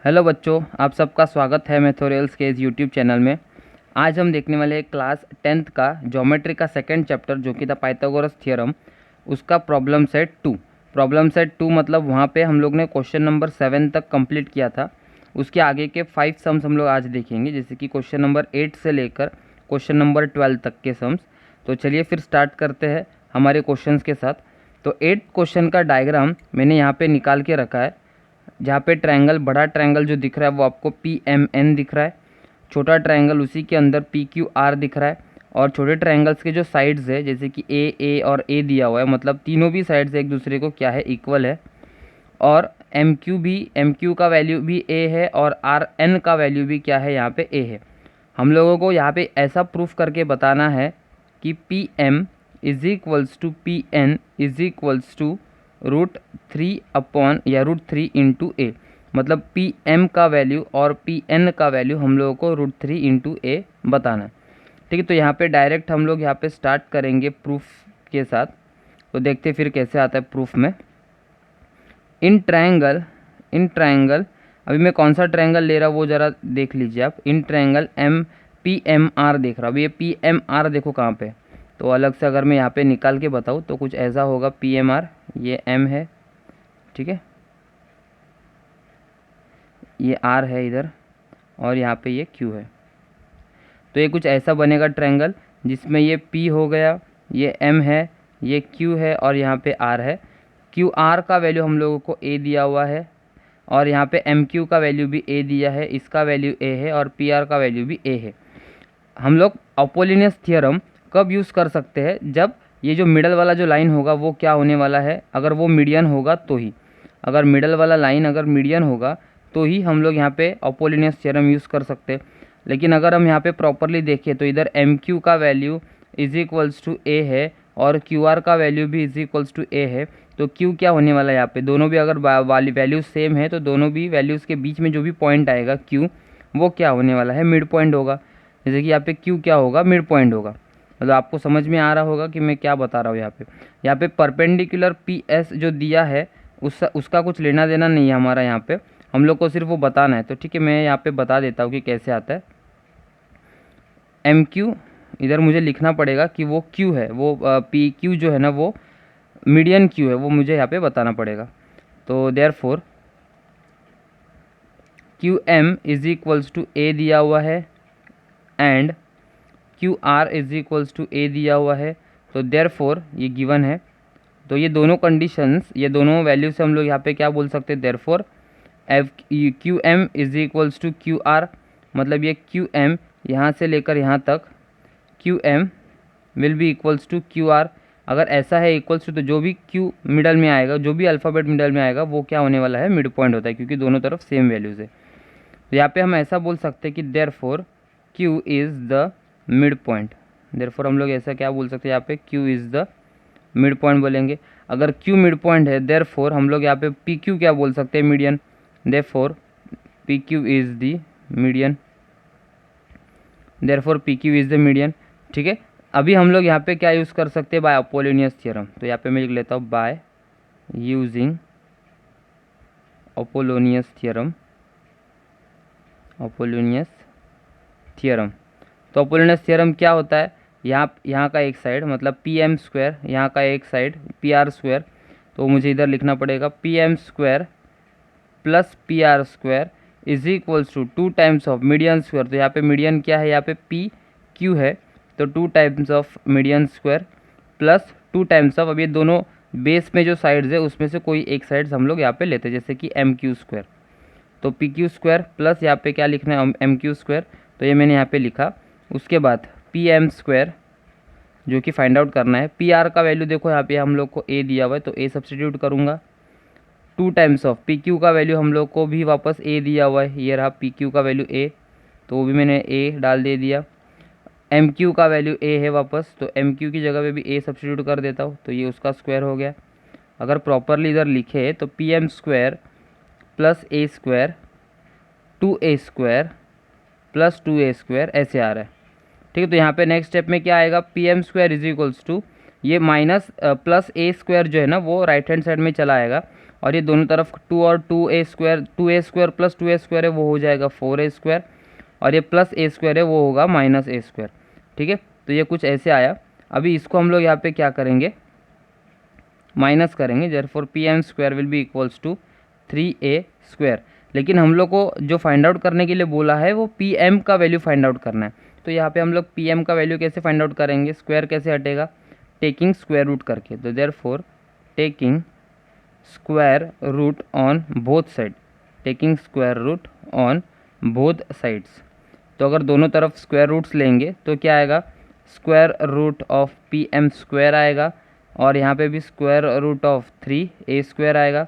Hello बच्चों, आप सबका स्वागत है मैथोरियल्स के इस यूट्यूब चैनल में। आज हम देखने वाले हैं क्लास 10th का ज्योमेट्री का सेकंड चैप्टर जो कि था पाइथागोरस थ्योरम, उसका प्रॉब्लम सेट 2। प्रॉब्लम सेट 2 मतलब वहाँ पे हम लोग ने क्वेश्चन नंबर 7 तक कंप्लीट किया था। उसके आगे के 5 सम्स हम लोग आज देखेंगे, जैसे कि क्वेश्चन नंबर 8 से लेकर क्वेश्चन नंबर 12 तक के सम्स। तो चलिए फिर स्टार्ट करते हैं हमारे क्वेश्चंस के साथ। तो 8 क्वेश्चन का डायग्राम मैंने यहाँ पे निकाल के रखा है, जहाँ पे ट्रायंगल, बड़ा ट्रायंगल जो दिख रहा है वो आपको PMN दिख रहा है, छोटा ट्रायंगल उसी के अंदर PQR दिख रहा है, और छोटे ट्रायंगल्स के जो साइड्स है जैसे कि A और A दिया हुआ है, मतलब तीनों भी साइड्स एक दूसरे को क्या है, इक्वल है। और MQ का वैल्यू भी A है और RN का वैल्यू भी क्या है, यहाँ पे A है। हम लोगों को यहाँ पे ऐसा प्रूफ करके बताना है कि PM is equals to PN is equals to √3 upon या √3 इंटू ए, मतलब PM का वैल्यू और PN का वैल्यू हम लोगों को √3 इंटू ए बताना है। ठीक है, तो यहाँ पे डायरेक्ट हम लोग यहाँ पे स्टार्ट करेंगे प्रूफ के साथ। तो देखते फिर कैसे आता है प्रूफ में। इन ट्रायंगल अभी मैं कौन सा ट्रायंगल ले रहा हूँ वो ज़रा देख लीजिए आप। इन ट्रायंगल PMR देख रहा हूँ। अभी ये PMR देखो कहाँ पे, तो अलग से अगर मैं यहाँ पे निकाल के बताऊँ तो कुछ ऐसा होगा। PMR ये M है, ठीक है, ये R है इधर, और यहाँ पे ये Q है। तो ये कुछ ऐसा बनेगा ट्रायंगल जिसमें ये P हो गया, ये M है, ये Q है और यहाँ पे R है। QR का वैल्यू हम लोगों को A दिया हुआ है, और यहाँ पे MQ का वैल्यू भी A दिया है, इसका वैल्यू A है, और PR का वैल्यू भी A है। हम लोग अपोलिनियस थ्योरम कब यूज़ कर सकते हैं, जब ये जो मिडल वाला जो लाइन होगा वो क्या होने वाला है, अगर वो मीडियन होगा तो ही। अगर मिडल वाला लाइन अगर मीडियन होगा तो ही हम लोग यहाँ पे अपोलिनियस थ्योरम यूज़ कर सकते हैं। लेकिन अगर हम यहाँ पे प्रॉपरली देखें तो इधर MQ का value is equals to A है और QR का वैल्यू भी इज इक्वल्स टू A है। तो Q क्या होने वाला है, यहाँ पे दोनों भी अगर वाली वैल्यू सेम है तो दोनों भी वैल्यूज़ के बीच में जो भी पॉइंट आएगा Q, वो क्या होने वाला है, मिड पॉइंट होगा। जैसे कि यहाँ पे Q क्या होगा, मिड पॉइंट होगा। मतलब आपको समझ में आ रहा होगा कि मैं क्या बता रहा हूँ। यहाँ पे परपेंडिकुलर PS जो दिया है उसका कुछ लेना देना नहीं है हमारा, यहाँ पे हम लोग को सिर्फ वो बताना है। तो ठीक है, मैं यहाँ पे बता देता हूँ कि कैसे आता है। MQ इधर मुझे लिखना पड़ेगा कि वो Q है, वो PQ जो है ना वो मीडियन Q है, वो मुझे यहाँ पे बताना पड़ेगा। तो therefore QM is equals to A दिया हुआ है and QR is equals to A दिया हुआ है। तो देयरफॉर ये गिवन है। तो ये दोनों कंडीशंस, ये दोनों वैल्यू से हम लोग यहाँ पे क्या बोल सकते हैं, therefore QM is equals to QR, मतलब ये QM यहाँ से लेकर यहाँ तक QM will be equals to QR। अगर ऐसा है इक्वल्स टू, तो जो भी Q मिडल में आएगा, जो भी अल्फ़ाबेट मिडल में आएगा वो क्या होने वाला है, मिड पॉइंट होता है, क्योंकि दोनों तरफ सेम वैल्यूज़ है। तो यहाँ पे हम ऐसा बोल सकते हैं कि therefore Q is the mid point. Therefore हम लोग ऐसा क्या बोल सकते हैं, यहाँ पे Q is the mid point बोलेंगे। अगर Q मिड पॉइंट है देयरफॉर हम लोग यहाँ पे PQ क्या बोल सकते हैं, median. Therefore PQ is the median, therefore PQ is the median. ठीक है, अभी हम लोग यहाँ पे क्या यूज़ कर सकते हैं, बाय अपोलिनियस थ्योरम। तो यहाँ पे मैं लिख लेता हूँ bye using Apollonius theorem, Apollonius theorem. तो अपोलोनियस थ्योरम क्या होता है, यहाँ का एक साइड मतलब PM², यहाँ का एक साइड PR²। तो मुझे इधर लिखना पड़ेगा PM² plus PR² is equals to 2 times of median square. तो यहाँ पे मीडियन क्या है, यहाँ पे PQ है, तो 2 times of median square plus 2 times of, अब ये दोनों बेस में जो साइड्स है उसमें से कोई एक साइड्स हम लोग यहाँ पे लेते हैं, जैसे कि MQ²। तो PQ² प्लस यहाँ पे क्या लिखना है, MQ²। तो ये मैंने यहाँ पे लिखा। उसके बाद PM² जो कि फाइंड आउट करना है। PR का वैल्यू देखो यहाँ पे हम लोग को A दिया हुआ है, तो A सब्सटीट्यूट करूँगा। 2 टाइम्स ऑफ PQ का वैल्यू हम लोग को भी वापस A दिया हुआ है, ये रहा PQ का वैल्यू A, तो वो भी मैंने A डाल दे दिया। MQ का वैल्यू A है वापस, तो MQ की जगह पे भी A सब्सटीट्यूट कर देता हूँ, तो ये उसका स्क्वायर हो गया। अगर प्रॉपरली इधर लिखे तो PM² plus A² 2A² plus 2A² ऐसे आ रहा है। ठीक है, तो यहाँ पे नेक्स्ट स्टेप में क्या आएगा, PM² इज इक्वल्स टू ये माइनस प्लस A² जो है ना वो राइट हैंड साइड में चला आएगा, और ये दोनों तरफ 2 और 2a² प्लस 2a² है वो हो जाएगा 4a², और ये प्लस a² है वो होगा -a²। ठीक है, तो ये कुछ ऐसे आया। अभी इसको हम लोग यहाँ पे क्या करेंगे, माइनस करेंगे। Therefore pm² will be equals to 3a²। लेकिन हम लोग को जो फाइंड आउट करने के लिए बोला है वो pm का वैल्यू फाइंड आउट करना है। तो यहाँ पे हम लोग pm का वैल्यू कैसे फाइंड आउट करेंगे, स्क्वायर कैसे हटेगा, टेकिंग स्क्वायर रूट करके। तो therefore taking square root on both side, taking square root on both sides. तो अगर दोनों तरफ स्क्वायर रूट्स लेंगे तो क्या आएगा, स्क्वायर रूट ऑफ pm² आएगा, और यहाँ पे भी स्क्वायर रूट ऑफ 3a² आएगा।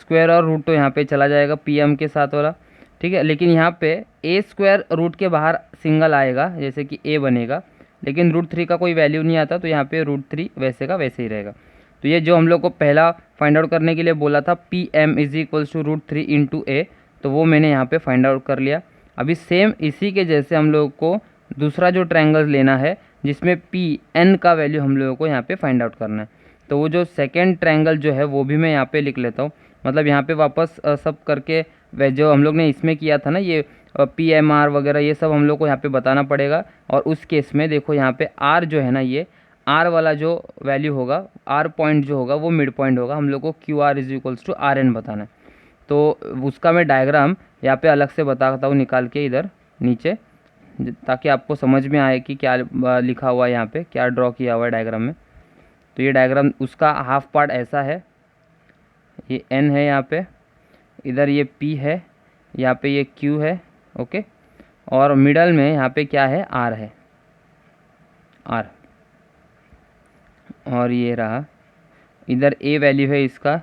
स्क्वायर और रूट तो यहाँ पे चला जाएगा pm के साथ वाला। ठीक है, लेकिन यहाँ पे a² रूट के बाहर सिंगल आएगा, जैसे कि a बनेगा, लेकिन √3 का कोई वैल्यू नहीं आता, तो यहाँ पे √3 वैसे का वैसे ही रहेगा। तो ये जो हम लोग को पहला फाइंड आउट करने के लिए बोला था pm is equals to √3 into a, तो वो मैंने यहाँ पे फाइंड आउट कर लिया। अभी सेम इसी के जैसे हम लोग को दूसरा जो ट्रायंगल लेना है जिसमें pn का वैल्यू हम लोगों को यहाँ पे फाइंड आउट करना है। तो वो जो सेकेंड ट्रायंगल जो है वो भी मैं यहाँ पे लिख लेता हूँ। मतलब यहाँ पे वापस सब करके वे जो हम लोग ने इसमें किया था ना, ये PMR वगैरह ये सब हम लोग को यहाँ पे बताना पड़ेगा। और उस केस में देखो यहाँ पे R जो है ना, ये R वाला जो वैल्यू होगा, R पॉइंट जो होगा वो मिड पॉइंट होगा। हम लोग को QR is equals to RN बताना है। तो उसका मैं डायग्राम यहाँ पे अलग से बताता हूँ निकाल के इधर नीचे, ताकि आपको समझ में आए कि क्या लिखा हुआ है यहाँ पे, क्या ड्रॉ किया हुआ है डायग्राम में। तो ये डायग्राम उसका हाफ पार्ट ऐसा है, ये N है यहाँ पे, इधर ये P है, यहाँ पे ये Q है, ओके, और मिडल में यहाँ पे क्या है, R है, R, और ये रहा इधर A वैल्यू है इसका,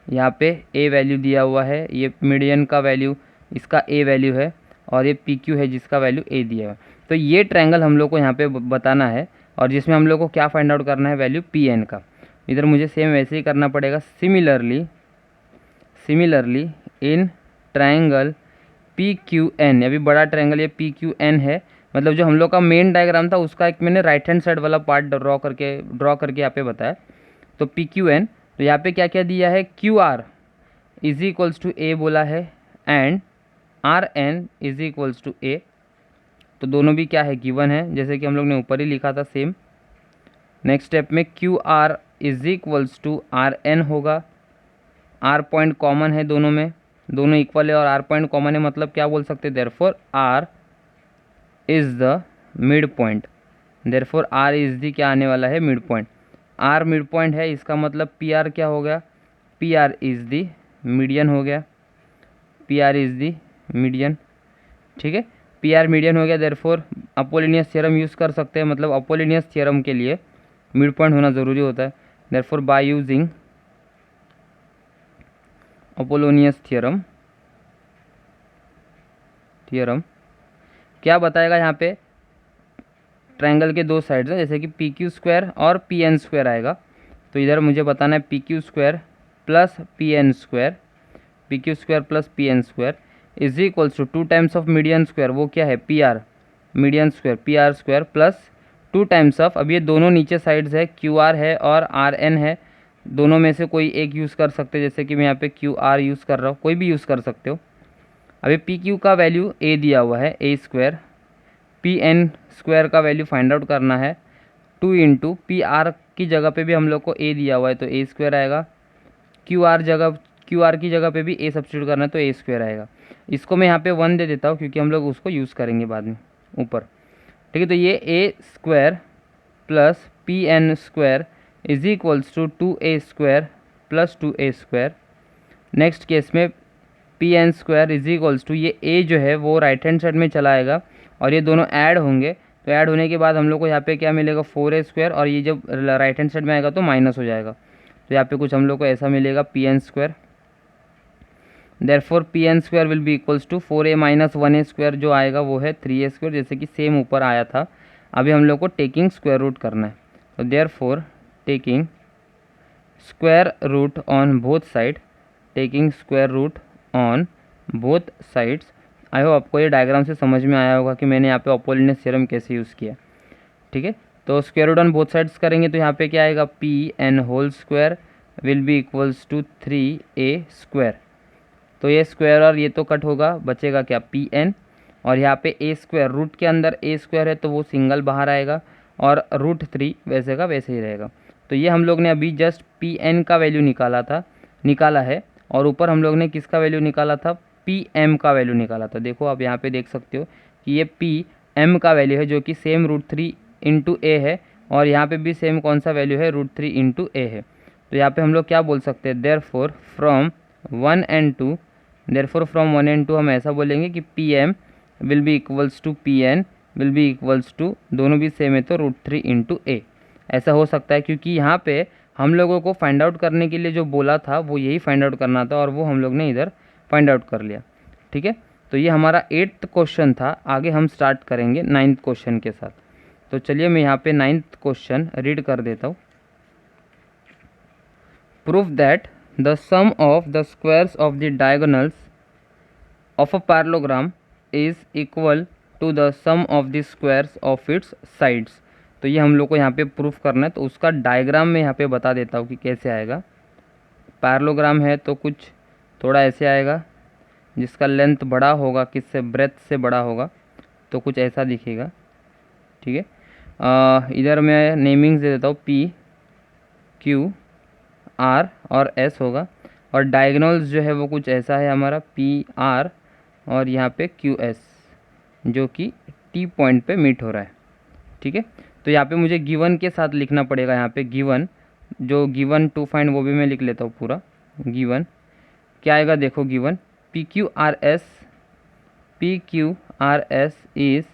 यहाँ पे A वैल्यू दिया हुआ है, ये मीडियन का वैल्यू इसका A वैल्यू है, और ये PQ है जिसका वैल्यू A दिया हुआ है। तो ये ट्रायंगल हम लोग को यहाँ पे बताना है, और जिसमें हम लोग को क्या फाइंड आउट करना है, वैल्यू PN का। इधर मुझे सेम वैसे ही करना पड़ेगा। सिमिलरली इन ट्रायंगल PQN, अभी बड़ा ट्रायंगल ये PQN है, मतलब जो हम लोग का मेन डायग्राम था उसका एक मैंने राइट हैंड साइड वाला पार्ट ड्रॉ करके यहाँ पे बताया। तो PQN, तो यहाँ पे क्या क्या दिया है, QR is equals to A बोला है, and RN is equals to A। तो दोनों भी क्या है, गिवन है, जैसे कि हम लोग ने ऊपर ही लिखा था सेम। नेक्स्ट स्टेप में QR is equals to RN होगा। R पॉइंट कॉमन है दोनों में, दोनों इक्वल है और R पॉइंट कॉमन है, मतलब क्या बोल सकते हैं, therefore R is the mid point. Therefore R is the क्या आने वाला है, mid point. R mid point है, इसका मतलब PR क्या हो गया, PR इज़ दी मीडियन हो गया, PR इज़ दी मीडियन। ठीक है, PR मीडियन हो गया। देयरफॉर अपोलिनियस थ्योरम यूज़ कर सकते हैं, मतलब अपोलिनियस थ्योरम के लिए मिड पॉइंट होना ज़रूरी होता है। Therefore by using Apollonius theorem क्या बताएगा, यहाँ पे ट्रायंगल के दो साइड्स हैं, जैसे कि PQ² और PN² आएगा। तो इधर मुझे बताना है PQ² plus PN² is equals to 2 times of median square, वो क्या है, PR median square, PR² plus 2 times of, अब ये दोनों नीचे साइड्स है, QR है और RN है, दोनों में से कोई एक यूज़ कर सकते हैं, जैसे कि मैं यहाँ पे QR यूज़ कर रहा हूँ, कोई भी यूज़ कर सकते हो। अभी PQ का वैल्यू A दिया हुआ है, A², PN² का वैल्यू फाइंड आउट करना है 2 इंटू PR की जगह पे भी हम लोग को A दिया हुआ है तो A² आएगा, QR की जगह पे भी A सब्स्टिट्यूट करना है तो A² आएगा। इसको मैं यहाँ पे 1 दे देता हूँ क्योंकि हम लोग उसको यूज़ करेंगे बाद में ऊपर। ठीक है, तो ये A² plus PN² is equals to 2A² plus 2A²। Next case में PN² इज इक्वल्स टू, ये A जो है वो राइट हैंड साइड में चला आएगा और ये दोनों ऐड होंगे, तो ऐड होने के बाद हम लोग को यहाँ पे क्या मिलेगा, 4A², और ये जब राइट हैंड साइड में आएगा तो माइनस हो जाएगा, तो यहाँ पे कुछ हम लोग को ऐसा मिलेगा PN²। Therefore PN² will be equals to 4A minus 1A² जो आएगा वो है 3A², जैसे कि सेम ऊपर आया था। अभी हम लोग को टेकिंग स्क्वायर रूट करना है, तो therefore taking square root on both side, taking square root on both sides. I hope आपको ये डायग्राम से समझ में आया होगा कि मैंने यहाँ पे अपोलिनियस थ्योरम कैसे यूज़ किया। ठीक है, तो square root on both sides करेंगे तो यहाँ पे क्या आएगा, PN² will be equals to 3a²। तो ये स्क्वायर और ये तो कट होगा, बचेगा क्या, pn। और यहाँ पे a² रूट के अंदर a² है तो वो सिंगल बाहर आएगा, और √3 वैसे का वैसे ही रहेगा। तो ये हम लोग ने अभी जस्ट pn का वैल्यू निकाला है, और ऊपर हम लोग ने किसका वैल्यू निकाला था, pm का वैल्यू निकाला था। देखो आप यहाँ पे देख सकते हो कि ये pm का वैल्यू है जो कि सेम √3 इंटू a है, और यहाँ पे भी सेम कौन सा वैल्यू है, √3 इंटू a है। तो यहाँ पे हम लोग क्या बोल सकते हैं, therefore from 1 and 2, therefore from 1 and 2 हम ऐसा बोलेंगे कि pm will be equals to pn will be equals to, दोनों भी सेम है तो √3 इंटू a। ऐसा हो सकता है क्योंकि यहाँ पे हम लोगों को फाइंड आउट करने के लिए जो बोला था वो यही फाइंड आउट करना था, और वो हम लोग ने इधर फाइंड आउट कर लिया। ठीक है, तो ये हमारा 8th क्वेश्चन था। आगे हम स्टार्ट करेंगे 9th क्वेश्चन के साथ। तो चलिए मैं यहाँ पे 9th क्वेश्चन रीड कर देता हूँ। Proof that the sum of the squares of the diagonals of a parallelogram is equal to the sum of the squares of its sides. तो ये हम लोग को यहाँ पे प्रूफ करना है, तो उसका डायग्राम में यहाँ पे बता देता हूँ कि कैसे आएगा। पैरेललोग्राम है तो कुछ थोड़ा ऐसे आएगा, जिसका लेंथ बड़ा होगा, किससे, ब्रेथ से बड़ा होगा, तो कुछ ऐसा दिखेगा। ठीक है, इधर मैं नेमिंग्स दे देता हूँ, P, Q, R और S होगा, और डायगोनल्स जो है वो कुछ ऐसा है हमारा, PR और यहाँ पे QS, जो कि T पॉइंट पे मीट हो रहा है। ठीक है, तो यहाँ पे मुझे गिवन के साथ लिखना पड़ेगा। यहाँ पे गिवन, जो गिवन टू फाइंड वो भी मैं लिख लेता हूँ पूरा। गिवन क्या आएगा, देखो given PQRS is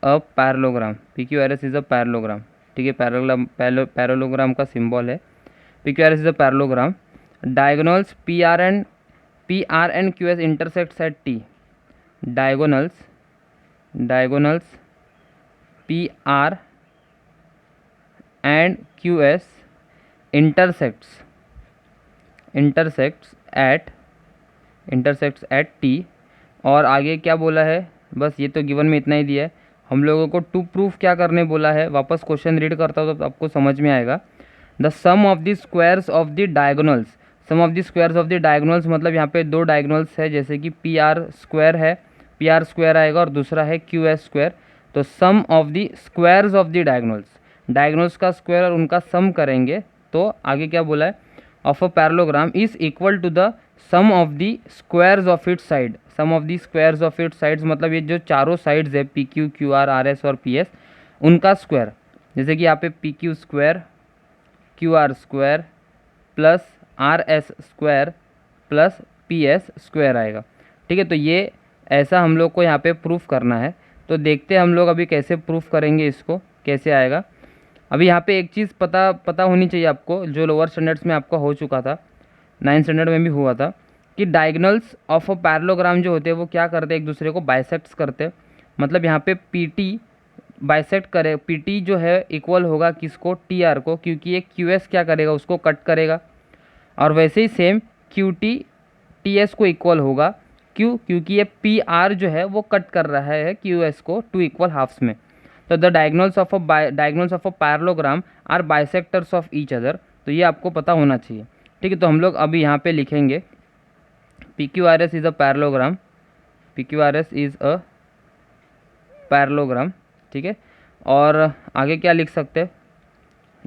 a parallelogram, PQRS is a parallelogram. ठीक है, पैरेललोग्राम का सिंबल है, PQRS is a parallelogram. Diagonals PR and QS intersects at T। Diagonals PR and QS intersects at T। और आगे क्या बोला है, बस ये तो गिवन में इतना ही दिया है। हम लोगों को टू प्रूफ क्या करने बोला है, वापस क्वेश्चन रीड करता हूँ तो आपको समझ में आएगा। The sum of the squares of the diagonals, sum of the squares of the diagonals मतलब यहाँ पे दो डायगोनल्स है, जैसे कि PR² है, PR² आएगा, और दूसरा है QS²। तो sum of the squares of the diagonals का स्क्वायर और उनका सम करेंगे, तो आगे क्या बोला है, of a parallelogram is equal to the sum of the squares of its side. Sum of the squares of its sides मतलब ये जो चारों साइड्स है, PQ, QR, RS और PS, उनका स्क्वायर। जैसे कि यहाँ पे PQ² QR² plus RS² plus PS² आएगा। ठीक है, तो ये ऐसा हम लोग को यहाँ पे प्रूफ करना है। तो देखते हैं हम लोग अभी कैसे प्रूफ करेंगे, इसको कैसे आएगा। अभी यहाँ पे एक चीज़ पता होनी चाहिए आपको, जो लोअर स्टैंडर्ड्स में आपका हो चुका था, 9th स्टैंडर्ड में भी हुआ था, कि डायगोनल्स ऑफ अ पैरेललोग्राम जो होते हैं वो क्या करते हैं, एक दूसरे को बाइसेक्ट्स करते हैं। मतलब यहाँ पे PT बाइसेक्ट करे, PT जो है इक्वल होगा किसको, TR को, क्योंकि ये QS क्या करेगा, उसको कट करेगा। और वैसे ही सेम QT TS को इक्वल होगा, क्यों, क्योंकि ये PR जो है वो कट कर रहा है QS को 2 इक्वल हाफ्स में। तो the diagonals of a parallelogram are bisectors of each other. तो ये आपको पता होना चाहिए। ठीक है, तो हम लोग अभी यहाँ पे लिखेंगे PQRS is a parallelogram, PQRS is a parallelogram. ठीक है, और आगे क्या लिख सकते हैं,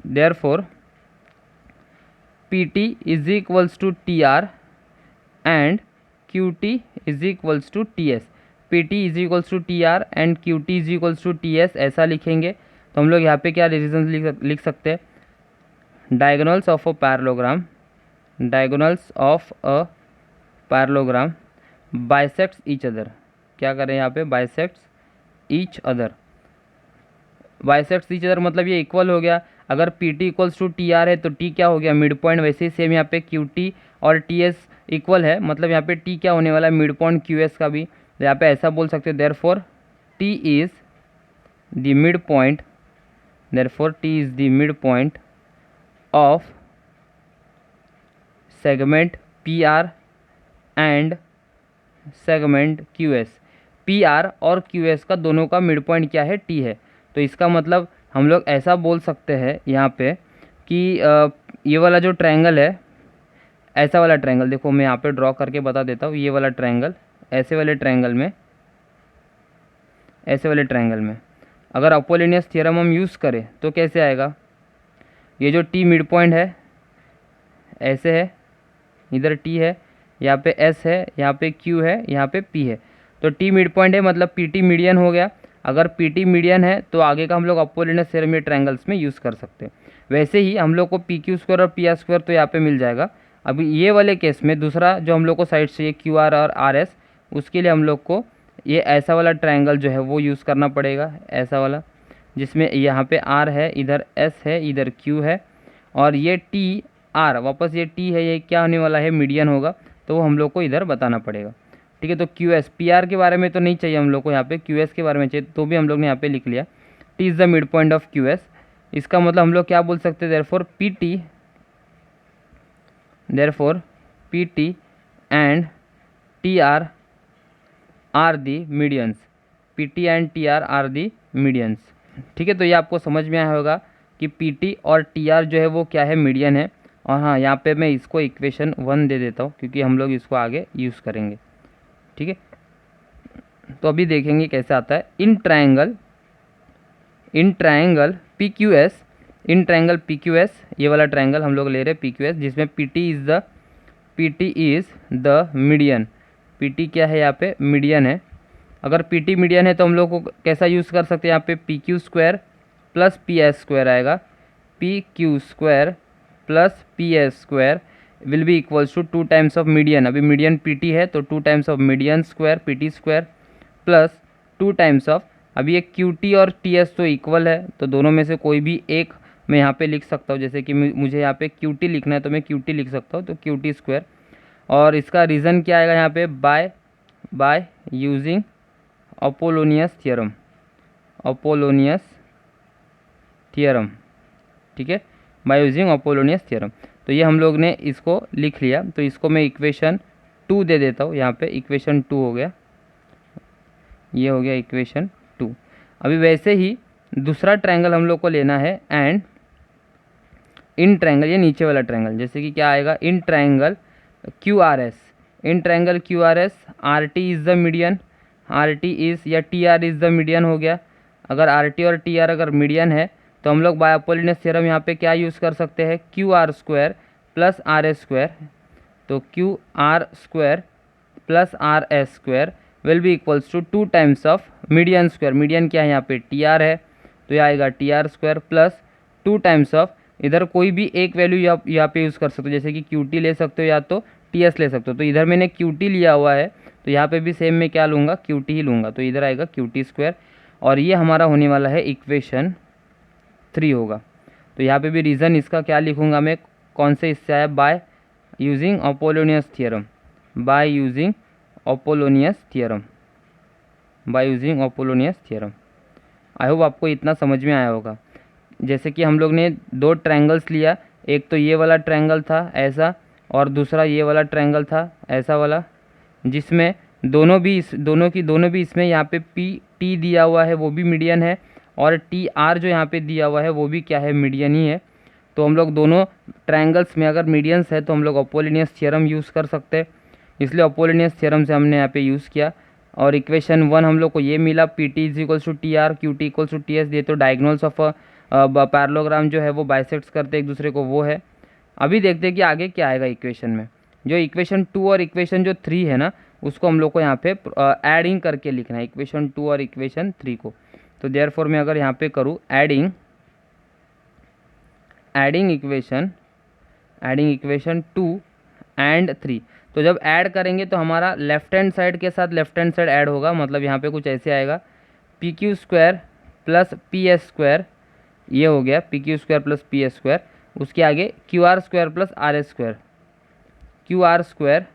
therefore PT is equals to TR and QT is equals to TS। PT is equals to TR and QT is equals to TS, ऐसा लिखेंगे। तो हम लोग यहाँ पे क्या रीजन लिख सकते हैं, diagonals of a parallelogram, diagonals of a parallelogram bisects each other. क्या करें यहाँ पे, bisects each other. Bisects each other मतलब ये इक्वल हो गया। अगर PT इक्वल्स टू TR है तो T क्या हो गया, मिड पॉइंट। वैसे ही सेम यहाँ पे QT और TS इक्वल है, मतलब यहाँ पे T क्या होने वाला है, मिड पॉइंट QS का भी। तो यहाँ पे ऐसा बोल सकते हैं, therefore T is the mid point, therefore T is the mid point of segment PR and segment QS। PR और QS का दोनों का मिड पॉइंट क्या है, T है। तो इसका मतलब हम लोग ऐसा बोल सकते हैं यहाँ पे कि ये वाला जो ट्रायंगल है ऐसा वाला ट्रायंगल देखो, मैं यहाँ पे ड्रॉ करके बता देता हूँ। ये वाला ट्रायंगल, ऐसे वाले ट्रायंगल में, ऐसे वाले ट्रायंगल में अगर अपोलोनियस थ्योरम हम यूज़ करें तो कैसे आएगा? ये जो टी मिड पॉइंट है ऐसे है, इधर टी है, यहाँ पे एस है, यहाँ पे क्यू है, यहाँ पे पी है। तो टी मिड पॉइंट है मतलब पी टी मीडियन हो गया। अगर पी टी मीडियन है तो आगे का हम लोग अपोलोनियस थ्योरम ये ट्रायंगल्स में यूज़ कर सकते हैं। वैसे ही हम लोग को पी क्यू स्क्वायर और पी आर स्क्वायर तो यहाँ पे मिल जाएगा। अभी ये वाले केस में दूसरा जो हम लोग को साइड से ये क्यू आर और आर एस, उसके लिए हम लोग को ये ऐसा वाला ट्रायंगल जो है वो यूज़ करना पड़ेगा, ऐसा वाला, जिसमें यहाँ पे आर है, इधर एस है, इधर क्यू है, और ये टी आर वापस ये टी है, ये क्या होने वाला है? मीडियन होगा। तो वो हम लोग को इधर बताना पड़ेगा। ठीक है, तो क्यू एस, पी आर के बारे में तो नहीं चाहिए हम लोग को यहाँ पे, क्यू एस के बारे में चाहिए, तो भी हम लोग ने यहाँ पे लिख लिया T is the mid point of Q S. इसका मतलब हम लोग क्या बोल सकते हैं? Therefore P T and T R the medians, P T and T R the medians. ठीक है, तो ये आपको समझ में आया होगा कि पी टी और टी आर जो है वो क्या है? मीडियन है। और हाँ, यहाँ पे मैं इसको इक्वेशन 1 दे देता हूँ क्योंकि हम लोग इसको आगे यूज़ करेंगे। ठीक है, तो अभी देखेंगे कैसे आता है। In triangle P Q S, in triangle P Q S, ये वाला ट्रायंगल हम लोग ले रहे हैं पी क्यू एस, जिसमें P T is the median. P T क्या है? यहाँ पे मीडियन है। अगर पी टी मीडियन है तो हम लोग को कैसा यूज़ कर सकते हैं? यहाँ पे P Q square plus P S square आएगा। P Q square plus P S square will be equals to 2 times of median. अभी मीडियन पी टी है तो 2 times of median square P T square plus 2 times of, अभी ये Q T और T S तो equal है, तो दोनों में से कोई भी एक मैं यहाँ पे लिख सकता हूँ। जैसे कि मुझे यहाँ पे क्यू टी लिखना है तो मैं क्यू टी लिख सकता हूँ, तो क्यू टी स्क्वायर। और इसका रीज़न क्या आएगा यहाँ पे? बाय यूजिंग अपोलोनियस थ्योरम, ठीक है, बाय यूजिंग अपोलोनियस थ्योरम। तो ये हम लोग ने इसको लिख लिया, तो इसको मैं इक्वेशन 2 दे देता हूँ। यहाँ पे इक्वेशन 2 हो गया, ये हो गया इक्वेशन 2। अभी वैसे ही दूसरा ट्रायंगल हम लोग को लेना है, एंड इन ट्रायंगल, ये नीचे वाला ट्रायंगल, जैसे कि क्या आएगा? In triangle Q R S, in triangle Q R S, R T is the median, R T is या T R is the median हो गया। अगर आर टी और टी आर अगर मीडियन है तो हम लोग बाय अपोलोनियस थ्योरम यहाँ पे क्या यूज़ कर सकते हैं? Q R square plus R S square. तो Q R square plus R S square will be equals to 2 times of median square. Median क्या है? यहाँ पे टी आर है, तो ये आएगा T R square plus 2 times of, इधर कोई भी एक वैल्यू यहाँ पे यूज़ कर सकते हो, जैसे कि क्यू टी ले सकते हो या तो टी एस ले सकते हो। तो इधर मैंने क्यू टी लिया हुआ है, तो यहाँ पे भी सेम मैं क्या लूँगा? क्यू टी ही लूँगा, तो इधर आएगा क्यू टी स्क्वायर। और ये हमारा होने वाला है इक्वेशन 3 होगा। तो यहाँ पे भी रीज़न इसका क्या लिखूँगा मैं? कौन से इससे आया? Bye using Apollonius theorem, bye using Apollonius theorem. आई होप आपको इतना समझ में आया होगा। जैसे कि हम लोग ने 2 ट्रायंगल्स लिया, एक तो ये वाला ट्रायंगल था ऐसा, और दूसरा ये वाला ट्रायंगल था ऐसा वाला, जिसमें दोनों भी इसमें यहाँ पे पी टी दिया हुआ है, वो भी मीडियन है, और टी आर जो यहाँ पे दिया हुआ है वो भी क्या है? मीडियन ही है। तो हम लोग दोनों ट्रायंगल्स में अगर मीडियंस है तो हम लोग अपोलोनियस थ्योरम यूज़ कर सकते हैं, इसलिए अपोलोनियस थ्योरम से हमने यहाँ पे यूज़ किया। और इक्वेशन 1 हम लोग को ये मिला, P T is equals to T R, Q T equals to T S. ये तो डायगोनल्स ऑफ पैरेललोग्राम जो है वो बाइसेक्ट्स करते एक दूसरे को, वो है। अभी देखते हैं कि आगे क्या आएगा इक्वेशन में। जो इक्वेशन 2 और इक्वेशन जो 3 है ना, उसको हम लोग को यहाँ पे एडिंग करके लिखना है, इक्वेशन 2 और इक्वेशन 3 को। तो देयरफॉर मैं अगर यहाँ पे करूँ एडिंग इक्वेशन 2 एंड 3, तो जब ऐड करेंगे तो हमारा लेफ्ट हैंड साइड के साथ लेफ्ट हैंड साइड ऐड होगा। मतलब यहाँ पे कुछ ऐसे आएगा, P Q square plus P S square, ये हो गया P Q square plus P S square. उसके आगे Q R square plus R S square, Q R square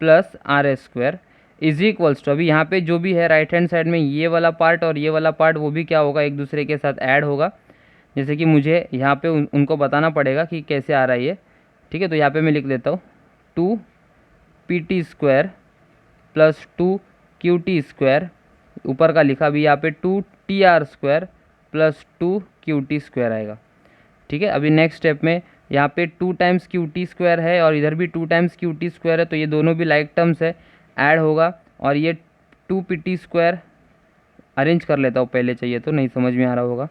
plus R S square is equals to, अभी यहाँ पे जो भी है राइट हैंड साइड में ये वाला पार्ट और ये वाला पार्ट, वो भी क्या होगा? एक दूसरे के साथ ऐड होगा। जैसे कि मुझे यहाँ पे उनको बताना पड़ेगा कि कैसे आ रहा है ये। ठीक है, तो यहाँ पे मैं लिख देता हूँ 2 P T square plus 2 Q T square, ऊपर का लिखा भी यहाँ पे 2 T R square plus 2 Q T square आएगा। ठीक है, अभी नेक्स्ट स्टेप में यहाँ पे 2 टाइम्स क्यू टी स्क्वायर है और इधर भी 2 टाइम्स क्यू टी स्क्वायर है, तो ये दोनों भी लाइक टर्म्स है, ऐड होगा और ये 2 पी टी स्क्वायर अरेंज कर लेता हूँ पहले, चाहिए तो नहीं समझ में आ रहा होगा।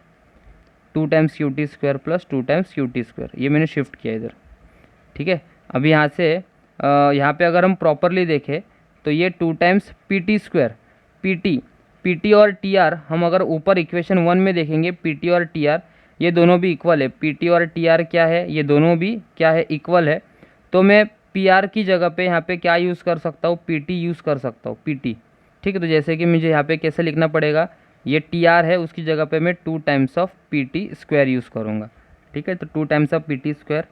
2 times Q T square plus 2 times Q T square, ये मैंने शिफ्ट किया इधर, ठीक है। अब यहाँ से यहाँ पे अगर हम प्रॉपरली देखें तो ये 2 times P T square, P T और टी आर, हम अगर ऊपर इक्वेशन 1 में देखेंगे पी टी और टी आर ये दोनों भी इक्वल है। पी टी और टी आर क्या है, ये दोनों भी क्या है, इक्वल है। तो मैं पी आर की जगह पे यहाँ पे क्या यूज़ कर सकता हूँ, पी टी यूज़ कर सकता हूँ, पी टी, ठीक है। तो जैसे कि मुझे यहाँ पे कैसे लिखना पड़ेगा, ये टी आर है उसकी जगह पे मैं 2 times of P T square use करूँगा, ठीक है। तो 2 times of P T square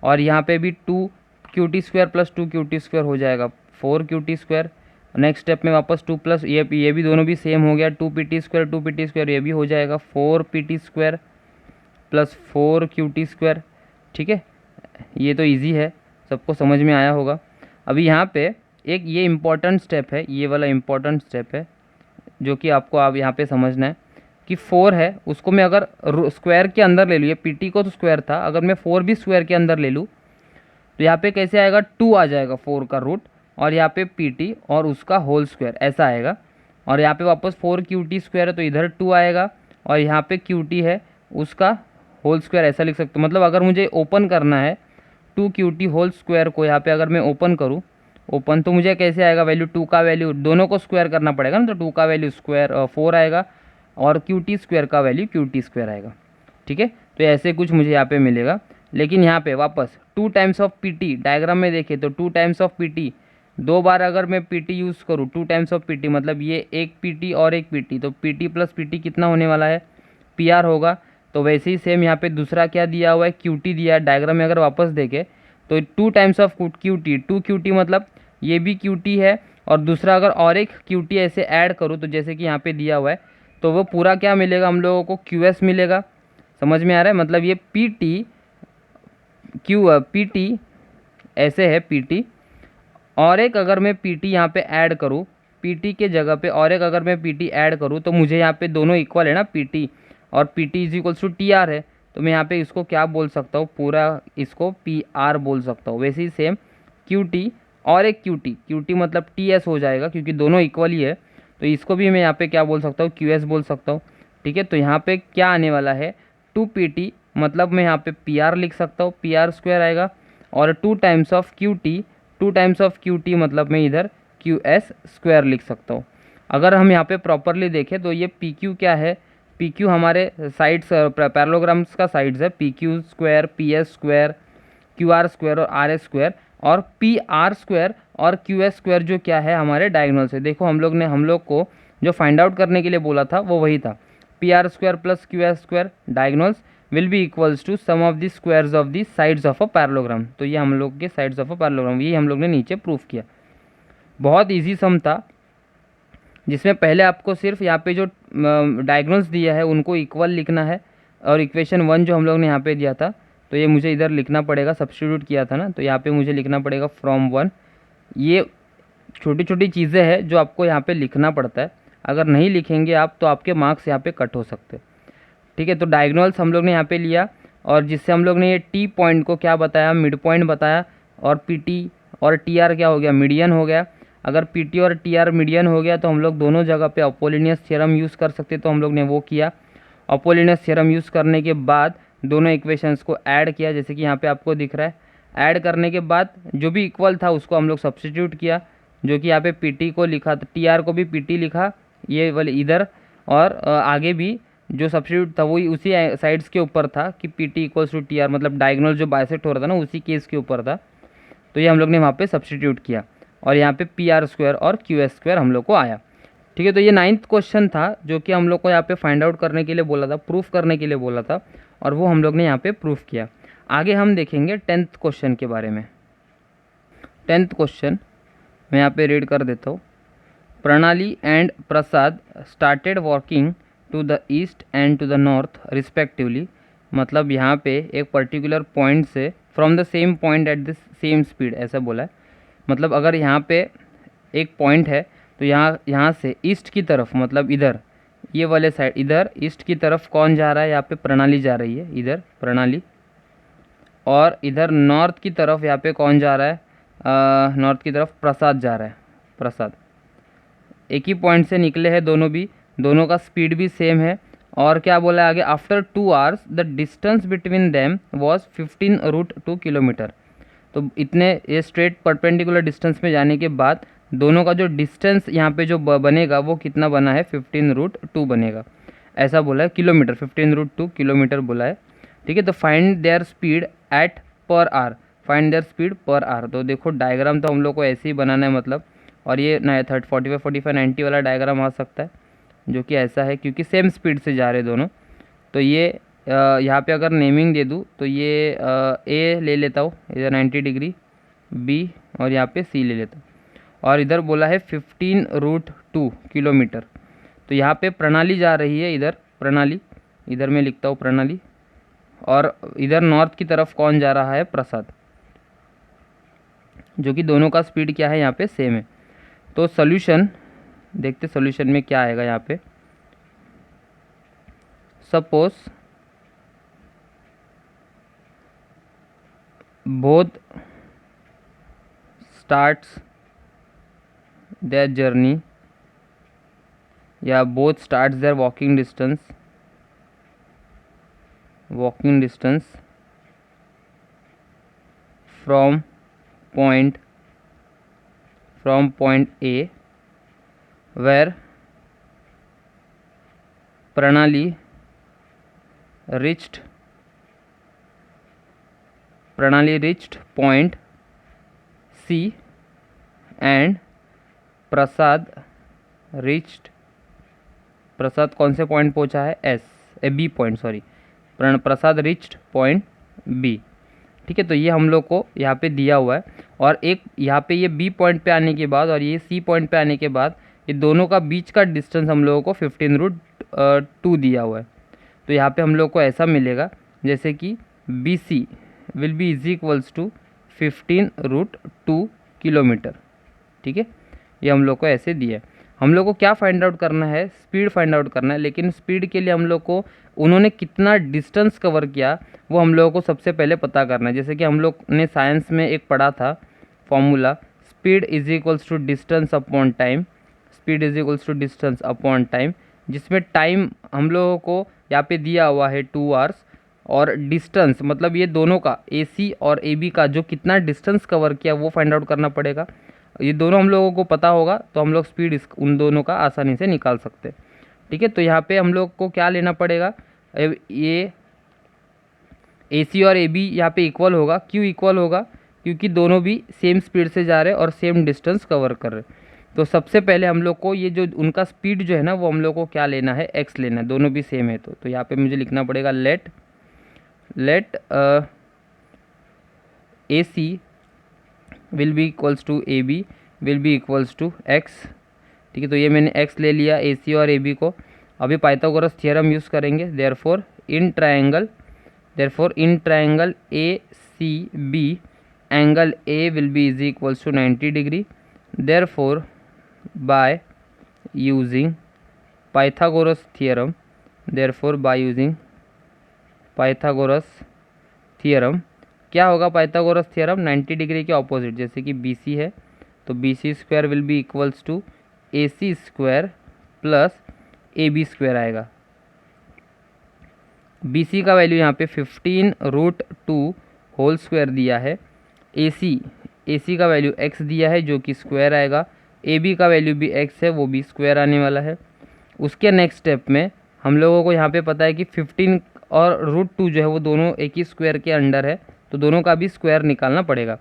और यहाँ पे भी 2 Q T square plus 2 Q T square हो जाएगा 4 Q T square. Next step में वापस 2 प्लस ये भी दोनों भी सेम हो गया, 2 P T square 2 P T square, ये भी हो जाएगा 4 P T square plus 4 Q T square, ठीक है। ये तो इजी है, सबको समझ में आया होगा। अभी यहाँ पे एक ये इम्पॉर्टेंट स्टेप है, ये वाला इम्पॉर्टेंट स्टेप है जो कि आपको आप यहाँ पे समझना है कि 4 है उसको मैं अगर स्क्वायर के अंदर ले लूँ, ये पी टी को तो स्क्वायर था, अगर मैं 4 भी स्क्वायर के अंदर ले लूँ तो यहाँ पे कैसे आएगा, 2 आ जाएगा 4 का रूट और यहाँ पे पी टी और उसका होल स्क्वायर ऐसा आएगा। और यहाँ पे वापस 4 क्यू टी स्क्वायर है तो इधर 2 आएगा और यहाँ पे क्यू टी है उसका होल स्क्वायर ऐसा लिख सकते हो। मतलब अगर मुझे ओपन करना है 2 क्यू टी होल स्क्वायर को, यहाँ पे अगर मैं ओपन करूँ ओपन, तो मुझे कैसे आएगा वैल्यू, 2 का वैल्यू दोनों को स्क्वायर करना पड़ेगा ना, तो 2 का वैल्यू स्क्वायर 4 आएगा और क्यू टी स्क्वायर का वैल्यू क्यू टी स्क्वायर आएगा, ठीक है। तो ऐसे कुछ मुझे यहाँ पे मिलेगा। लेकिन यहाँ पे वापस 2 times of P T, diagram में देखें तो 2 टाइम्स ऑफ पी टी, 2 बार अगर मैं पी टी यूज़ करूँ 2 टाइम्स ऑफ पी टी, मतलब ये एक पी टी और एक पी टी, तो P T plus P T कितना होने वाला है, पी आर होगा। तो वैसे ही सेम यहाँ पे दूसरा क्या दिया हुआ है, क्यू टी दिया है। डायग्राम में अगर वापस देखें तो 2 times of Q T, 2 Q T मतलब ये भी क्यू टी है और दूसरा अगर और एक क्यू टी ऐसे ऐड करूँ तो जैसे कि यहाँ पे दिया हुआ है, तो वो पूरा क्या मिलेगा हम लोगों को, क्यू एस मिलेगा। समझ में आ रहा है, मतलब ये पी टी पी टी ऐसे है पी टी, और एक अगर मैं पी टी यहाँ पे ऐड करूँ, पी टी के जगह पे और एक अगर मैं पी टी ऐड करूँ तो मुझे यहाँ पे दोनों इक्वल है ना, पी टी और P T is equals to T R है। तो मैं यहाँ पे इसको क्या बोल सकता हूँ, पूरा इसको पी आर बोल सकता हूँ। वैसे ही सेम क्यू टी और एक क्यू टी मतलब टी एस हो जाएगा क्योंकि दोनों इक्वल ही है, तो इसको भी मैं यहाँ पे क्या बोल सकता हूँ, क्यू एस बोल सकता हूँ, ठीक है। तो यहाँ पे क्या आने वाला है, 2 पी टी मतलब मैं यहाँ पे पी आर लिख सकता हूँ, पी आर स्क्वायर आएगा और 2 times of Q T, 2 times of Q T मतलब मैं इधर क्यू एस स्क्वायर लिख सकता हूँ। अगर हम यहाँ पे प्रॉपरली देखें तो ये पी क्यू क्या है, पी क्यू हमारे साइड्स पैरेललोग्राम्स का साइड्स है, P Q square, P S square, Q R square और आर एस स्क्वायर, और पी आर स्क्वायर और क्यू एस स्क्वायर जो क्या है हमारे डायगोनल से। देखो हम लोग को जो फाइंड आउट करने के लिए बोला था वो वही था, P R square plus Q S square diagonals will be equals to sum of the squares of the sides of a parallelogram. तो ये हम लोग के साइड्स ऑफ अ पैरेललोग्राम, ये हम लोग ने नीचे प्रूफ किया। बहुत इजी सम था जिसमें पहले आपको सिर्फ यहाँ पे जो डायगोनल्स दिया है उनको इक्वल लिखना है, और इक्वेशन 1 जो हम लोग ने यहाँ पे दिया था तो ये मुझे इधर लिखना पड़ेगा, सब्स्टिट्यूट किया था ना, तो यहाँ पे मुझे लिखना पड़ेगा फ्रॉम 1। ये छोटी छोटी चीज़ें हैं जो आपको यहाँ पे लिखना पड़ता है, अगर नहीं लिखेंगे आप तो आपके मार्क्स यहाँ पे कट हो सकते हैं, ठीक है। तो डायगोनल्स हम लोग ने यहाँ पे लिया और जिससे हम लोग ने ये टी पॉइंट को क्या बताया, मिड पॉइंट बताया, और पी टी और टी आर क्या हो गया, मीडियन हो गया। अगर पी टी और टी आर मीडियन हो गया तो हम लोग दोनों जगह पे अपोलिनियस थ्योरम यूज़ कर सकते, तो हम लोग ने वो किया। अपोलिनियस थ्योरम यूज़ करने के बाद दोनों इक्वेशंस को ऐड किया, जैसे कि यहाँ पे आपको दिख रहा है। ऐड करने के बाद जो भी इक्वल था उसको हम लोग सब्स्टिट्यूट किया, जो कि यहाँ पे पी टी को लिखा, तो टी आर को भी पी टी लिखा ये वाले इधर, और आगे भी जो सब्स्टिट्यूट था वही उसी साइड्स के ऊपर था कि P T equals to T R, मतलब डायगोनल जो बाइसेक्ट हो रहा था ना उसी केस के ऊपर था, तो ये हम लोग ने वहाँ पे सब्स्टिट्यूट किया और यहाँ पे पी आर स्क्वायर और क्यू एस स्क्वायर हम लोग को आया, ठीक है। तो ये 9th क्वेश्चन था जो कि हम लोग को यहाँ पे फाइंड आउट करने के लिए बोला था, प्रूफ करने के लिए बोला था, और वो हम लोग ने यहाँ पे प्रूफ किया। आगे हम देखेंगे 10th क्वेश्चन के बारे में। 10th क्वेश्चन मैं यहाँ पे रीड कर देता हूँ। Pranali and Prasad started walking to the east and to the north respectively, मतलब यहाँ पे एक पर्टिकुलर पॉइंट से from the same point at the same speed ऐसा बोला है। मतलब अगर यहाँ पे एक पॉइंट है तो यहाँ से ईस्ट की तरफ, मतलब इधर ये वाले साइड, इधर ईस्ट की तरफ कौन जा रहा है, यहाँ पे प्रणाली जा रही है, इधर प्रणाली, और इधर नॉर्थ की तरफ यहाँ पे कौन जा रहा है, नॉर्थ की तरफ प्रसाद जा रहा है। प्रसाद एक ही पॉइंट से निकले हैं दोनों भी, दोनों का स्पीड भी सेम है। और क्या बोला है आगे, after 2 hours the distance between them was 15√2 kilometre. तो इतने ये स्ट्रेट परपेंडिकुलर डिस्टेंस में जाने के बाद दोनों का जो डिस्टेंस यहाँ पे जो बनेगा वो कितना बना है, 15√2 बनेगा, ऐसा बोला है किलोमीटर, 15√2 किलोमीटर बोला है। ठीक है, तो find there speed at per hour, find there speed per hour. तो देखो डायग्राम तो हम लोग को ऐसे ही बनाना है मतलब, और ये 45, 45, 90 वाला डायग्राम आ सकता है जो कि ऐसा है, क्योंकि सेम स्पीड से जा रहे दोनों। तो ये यहाँ पे अगर नेमिंग दे दूँ तो ये ए ले लेता हूँ, इधर 90 डिग्री, बी और यहाँ पे सी ले लेता हूँ, और इधर बोला है 15√2 किलोमीटर। तो यहाँ पे प्रणाली जा रही है, इधर प्रणाली, इधर मैं लिखता हूँ प्रणाली, और इधर नॉर्थ की तरफ कौन जा रहा है, प्रसाद, जो कि दोनों का स्पीड क्या है यहाँ पे सेम है। तो सोल्यूशन देखते, सोल्यूशन में क्या आएगा यहाँ पे। Suppose both starts their journey, या both starts their walking distance from point A where Pranali reached point C and Prasad कौन से पॉइंट पहुंचा है, B point, sorry, Prasad reached point B. ठीक है, तो ये हम लोग को यहाँ पे दिया हुआ है, और एक यहाँ पे ये बी पॉइंट पे आने के बाद और ये सी पॉइंट पे आने के बाद ये दोनों का बीच का डिस्टेंस हम लोगों को 15√2 दिया हुआ है। तो यहाँ पे हम लोग को ऐसा मिलेगा जैसे कि B C will be is equals to 15√2 kilometre. ठीक है, ये हम लोग को ऐसे दिया है। हम लोग को क्या फाइंड आउट करना है, स्पीड फाइंड आउट करना है, लेकिन स्पीड के लिए हम लोग को उन्होंने कितना डिस्टेंस कवर किया वो हम लोगों को सबसे पहले पता करना है। जैसे कि हम लोग ने साइंस में एक पढ़ा था formula, speed is equals to distance upon time, speed is equals to distance upon time, जिसमें टाइम हम लोगों को यहाँ पे दिया हुआ है 2 आवर्स, और डिस्टेंस मतलब ये दोनों का AC और AB का जो कितना डिस्टेंस कवर किया वो फाइंड आउट करना पड़ेगा। ये दोनों हम लोगों को पता होगा तो हम लोग स्पीड उन दोनों का आसानी से निकाल सकते हैं। ठीक है, तो यहाँ पे हम लोग को क्या लेना पड़ेगा, ये AC और AB यहाँ पे इक्वल होगा। क्यों इक्वल होगा, क्योंकि दोनों भी सेम स्पीड से जा रहे हैं और सेम डिस्टेंस कवर कर रहे हैं। तो सबसे पहले हम लोग को ये जो उनका स्पीड जो है ना वो हम लोग को क्या लेना है, x लेना है, दोनों भी सेम है। तो यहाँ पे मुझे लिखना पड़ेगा let AC will be equals to AB will be equals to x। ठीक है, तो ये मैंने x ले लिया AC और AB को। अभी पाइथागोरस थ्योरम यूज़ करेंगे। Therefore in triangle ACB angle A will be is equals to 90 degree. Therefore by using Pythagoras theorem, क्या होगा पाइथागोरस थ्योरम, 90 डिग्री के ऑपोजिट, जैसे कि BC है तो BC square will be equals to AC square plus AB square आएगा। BC का value यहाँ पे 15√2 होल स्क्वायर दिया है, AC का वैल्यू x दिया है जो कि स्क्वायर आएगा, AB का वैल्यू भी x है वो भी स्क्वायर आने वाला है। उसके नेक्स्ट स्टेप में हम लोगों को यहाँ पे पता है कि 15 और √2 जो है वो दोनों एक ही स्क्वायर के अंडर है, तो दोनों का भी स्क्वायर निकालना पड़ेगा।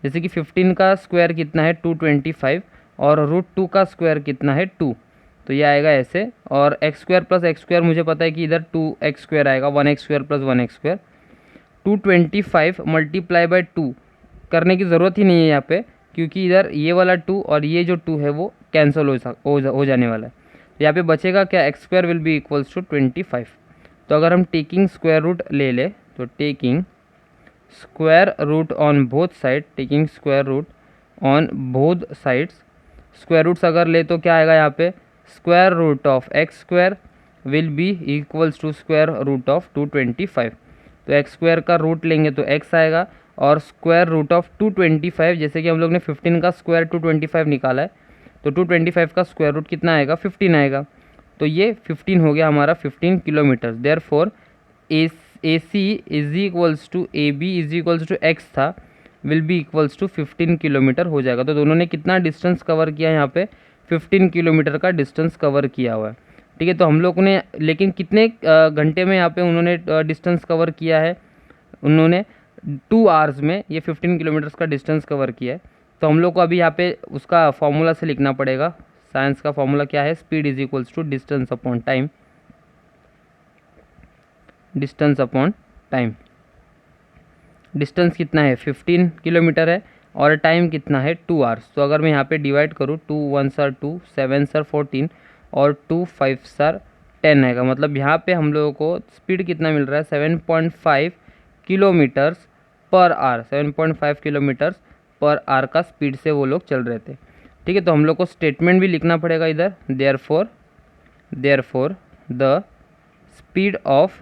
जैसे कि 15 का स्क्वायर कितना है 225 और √2 का स्क्वायर कितना है 2, तो ये आएगा ऐसे। और x square plus x square मुझे पता है कि इधर 2x स्क्वायर आएगा, 1x square plus 1x square. 225 multiply by 2 करने की ज़रूरत ही नहीं है यहाँ पे, क्योंकि इधर ये वाला 2 और ये जो 2 है वो कैंसिल हो जाने वाला है। तो यहाँ पे बचेगा क्या, x square will be equals to 25। तो अगर हम टेकिंग स्क्वायर रूट ले ले तो taking square root on both side, taking square root on both sides, square roots अगर ले तो क्या आएगा यहाँ पे, square root of x square will be equals to square root of 225। तो एक्स स्क्वायर का रूट लेंगे तो एक्स आएगा, और स्क्वायर रूट ऑफ 225, जैसे कि हम लोग ने 15 का स्क्वायर 225 निकाला है, तो 225 का स्क्वायर रूट कितना आएगा, 15 आएगा। तो ये 15 हो गया हमारा 15 kilometre. Therefore A C is equals to A B is equals to X था, will be equals to 15 kilometre हो जाएगा। तो दोनों ने कितना डिस्टेंस कवर किया यहाँ पे, 15 किलोमीटर का डिस्टेंस कवर किया हुआ है। ठीक है, तो हम लोग ने लेकिन कितने घंटे में यहाँ पे उन्होंने डिस्टेंस कवर किया है, उन्होंने 2 आवर्स में ये 15 किलोमीटर्स का डिस्टेंस कवर किया है। तो हम लोग को अभी यहाँ पे उसका फॉर्मूला से लिखना पड़ेगा। साइंस का फॉर्मूला क्या है, speed is equals to distance upon time, distance upon time. Distance कितना है, 15 किलोमीटर है, और टाइम कितना है, 2 आवर्स। तो अगर मैं यहाँ पे डिवाइड करूँ, 2 1 सर 2, 7 सर 14, और 2 5 सर 10 आएगा। मतलब यहाँ पे हम लोगों को स्पीड कितना मिल रहा है, 7.5 kilometres per hour, 7.5 kilometres per hour का स्पीड से वो लोग चल रहे थे। ठीक है, तो हम लोग को स्टेटमेंट भी लिखना पड़ेगा इधर, देयरफॉर द स्पीड ऑफ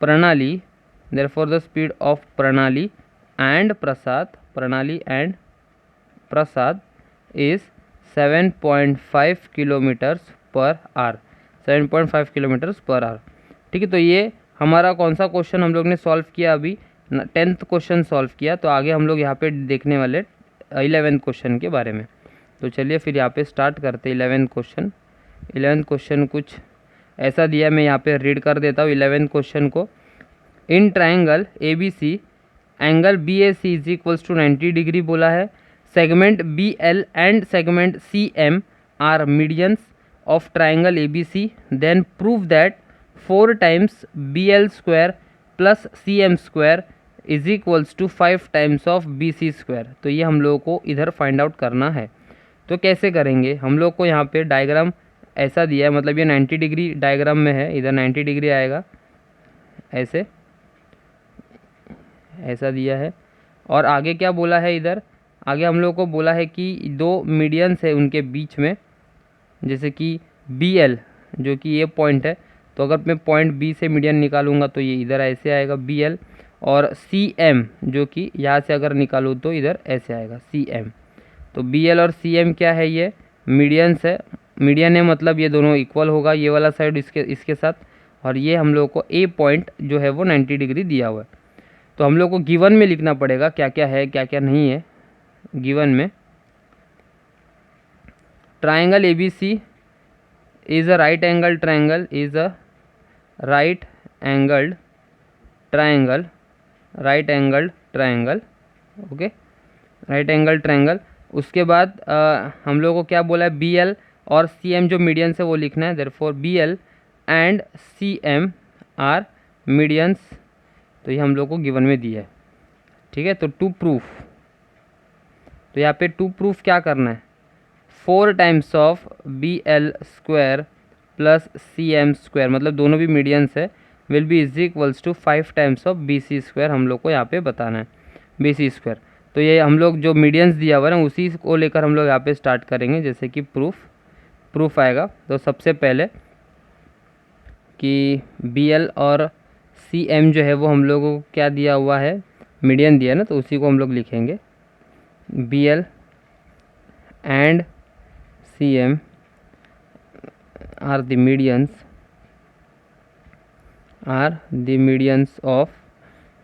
प्रणाली, देयरफॉर द स्पीड ऑफ प्रणाली and Prasad is 7.5 kilometres per hour, 7.5 kilometres per hour. ठीक है, तो ये हमारा कौन सा क्वेश्चन हम लोग ने सॉल्व किया, अभी 10th क्वेश्चन सॉल्व किया। तो आगे हम लोग यहाँ पे देखने वाले 11th क्वेश्चन के बारे में। तो चलिए फिर यहाँ पे स्टार्ट करते 11th क्वेश्चन। 11th क्वेश्चन कुछ ऐसा दिया, मैं यहाँ पे रीड कर देता हूँ 11th क्वेश्चन को। In triangle A B C angle B A C is equals to 90 degree बोला है। Segment B L and segment C M are medians of triangle A B C, then prove that 4 times B L square plus C M square is equals to 5 times of B C square. तो ये हम लोगों को इधर find out करना है। तो कैसे करेंगे, हम लोग को यहाँ पे डायग्राम ऐसा दिया है, मतलब ये 90 डिग्री डायग्राम में है, इधर 90 डिग्री आएगा, ऐसे ऐसा दिया है। और आगे क्या बोला है, इधर आगे हम लोग को बोला है कि 2 मीडियंस है उनके बीच में, जैसे कि बी एल जो कि ये पॉइंट है, तो अगर मैं पॉइंट बी से मीडियन निकालूंगा तो ये इधर ऐसे आएगा बी एल, और सी एम जो कि यहाँ से अगर निकालूँ तो इधर ऐसे आएगा सी एम। तो बी एल और सी एम क्या है, ये मीडियंस है, मीडियन है, मतलब ये दोनों इक्वल होगा, ये वाला साइड इसके साथ, और ये हम लोग को ए पॉइंट जो है वो 90 डिग्री दिया हुआ है। तो हम लोग को गिवन में लिखना पड़ेगा क्या क्या है क्या क्या नहीं है। गिवन में triangle A B C is a right angle triangle, is a right angled triangle, right angle triangle, okay, right angle triangle. उसके बाद हम लोग को क्या बोला है, बी एल और सी एम जो मीडियंस है वो लिखना है। Therefore B L and C M are medians, तो ये हम लोग को गिवन में दिया है। ठीक है, तो टू प्रूफ, तो यहाँ पे टू प्रूफ क्या करना है, 4 times of B L square plus C M square, मतलब दोनों भी मीडियंस है, will be is equals to 5 times of B C square, हम लोग को यहाँ पे बताना है बी सी स्क्वायर। तो ये हम लोग जो मीडियंस दिया हुआ है ना उसी को लेकर हम लोग यहाँ पे स्टार्ट करेंगे, जैसे कि प्रूफ आएगा। तो सबसे पहले कि बी एल और सी एम जो है वो हम लोगों को क्या दिया हुआ है, मीडियन दिया है ना, तो उसी को हम लोग लिखेंगे, B L and C M are the medians of,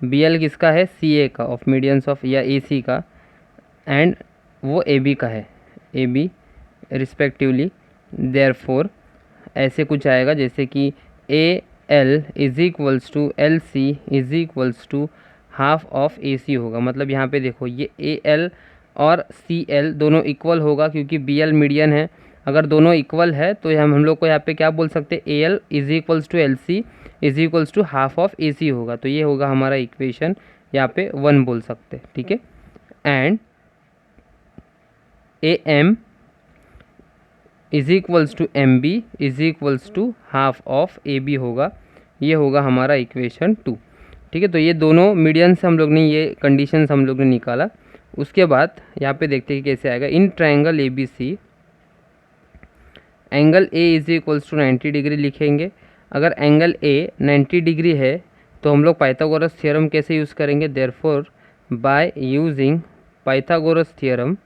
B L किसका है, सी ए का, ऑफ मीडियंस ऑफ या ए सी का, एंड वो ए बी का है, ए बी रिस्पेक्टिवली। देयरफॉर ऐसे कुछ आएगा जैसे कि A L is equals to L C is equals to half of A C होगा। मतलब यहाँ पे देखो ये ए एल और सी एल दोनों इक्वल होगा, क्योंकि बी एल मीडियन है। अगर दोनों इक्वल है तो हम लोग को यहाँ पे क्या बोल सकते हैं, A L is equals to L C is equals to half of A C होगा। तो ये होगा हमारा इक्वेशन, यहाँ पे 1 बोल सकते हैं। ठीक है, and A M is equals to M B is equals to half of A B होगा। ये होगा हमारा इक्वेशन 2। ठीक है, तो ये दोनों मीडियन से हम लोग ने ये कंडीशंस हम लोग ने निकाला। उसके बाद यहाँ पे देखते हैं कि कैसे आएगा। In triangle A B C angle A is equals to 90 degree लिखेंगे। अगर एंगल ए 90 डिग्री है तो हम लोग पाइथागोरस थ्योरम कैसे यूज़ करेंगे, therefore by using Pythagoras theorem,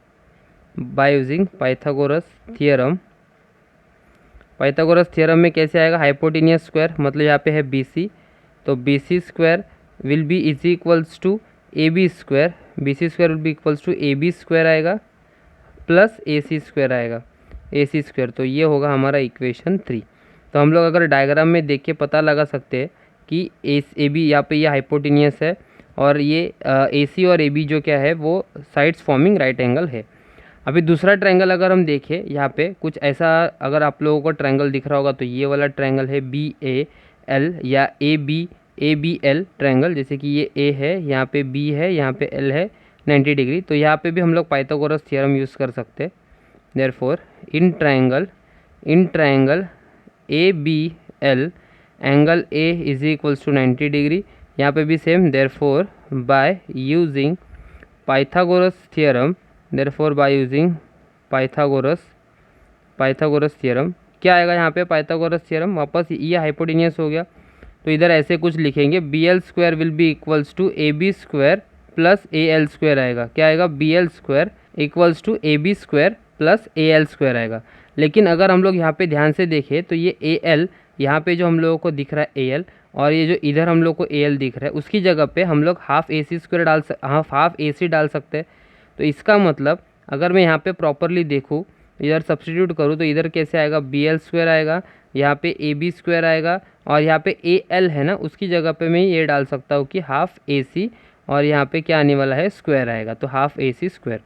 bye using Pythagoras theorem. Pythagoras theorem में कैसे आएगा, हाइपोटेनियस स्क्वायर मतलब यहाँ पे है BC, तो BC square will be is equals to AB square, BC square will be equals to AB square आएगा plus AC square आएगा, AC स्क्वायर। तो ये होगा हमारा इक्वेशन 3। तो हम लोग अगर डायग्राम में देख के पता लगा सकते हैं कि AB यहाँ पे ये हाइपोटेनियस है और ये AC और AB जो क्या है वो साइड्स फॉर्मिंग राइट एंगल है। अभी दूसरा ट्रायंगल अगर हम देखें यहाँ पे कुछ ऐसा, अगर आप लोगों को ट्रायंगल दिख रहा होगा तो ये वाला ट्रायंगल है BAL या ABL ट्रायंगल, जैसे कि ये A है, यहाँ पे B है, यहाँ पे L है 90 डिग्री। तो यहाँ पे भी हम लोग पाइथागोरस थ्योरम यूज़ कर सकते हैं। Therefore in triangle ABL angle A is equals to 90 degree, यहाँ पे भी same. Therefore by using Pythagoras theorem, therefore by using Pythagoras theorem क्या आएगा यहाँ पे, पाइथागोरस थ्योरम वापस ये हाइपोटेनियस हो गया तो इधर ऐसे कुछ लिखेंगे, BL square will be equals to AB square plus AL square आएगा। क्या आएगा, BL square equals to AB square plus AL square आएगा। लेकिन अगर हम लोग यहाँ पे ध्यान से देखें तो ये AL यहाँ पे जो हम लोगों को दिख रहा है AL, और ये जो इधर हम लोग को AL दिख रहा है उसकी जगह पे हम लोग half AC square half AC डाल सकते हैं। तो इसका मतलब अगर मैं यहाँ पे प्रॉपरली देखूँ, इधर सब्स्टिट्यूट करूँ तो इधर कैसे आएगा, BL स्क्वायर आएगा, यहाँ पे AB स्क्वायर आएगा, और यहाँ पे AL है ना उसकी जगह पे मैं ये डाल सकता हूँ कि हाफ AC, और यहाँ पे क्या आने वाला है, स्क्वायर आएगा, तो हाफ AC स्क्वायर।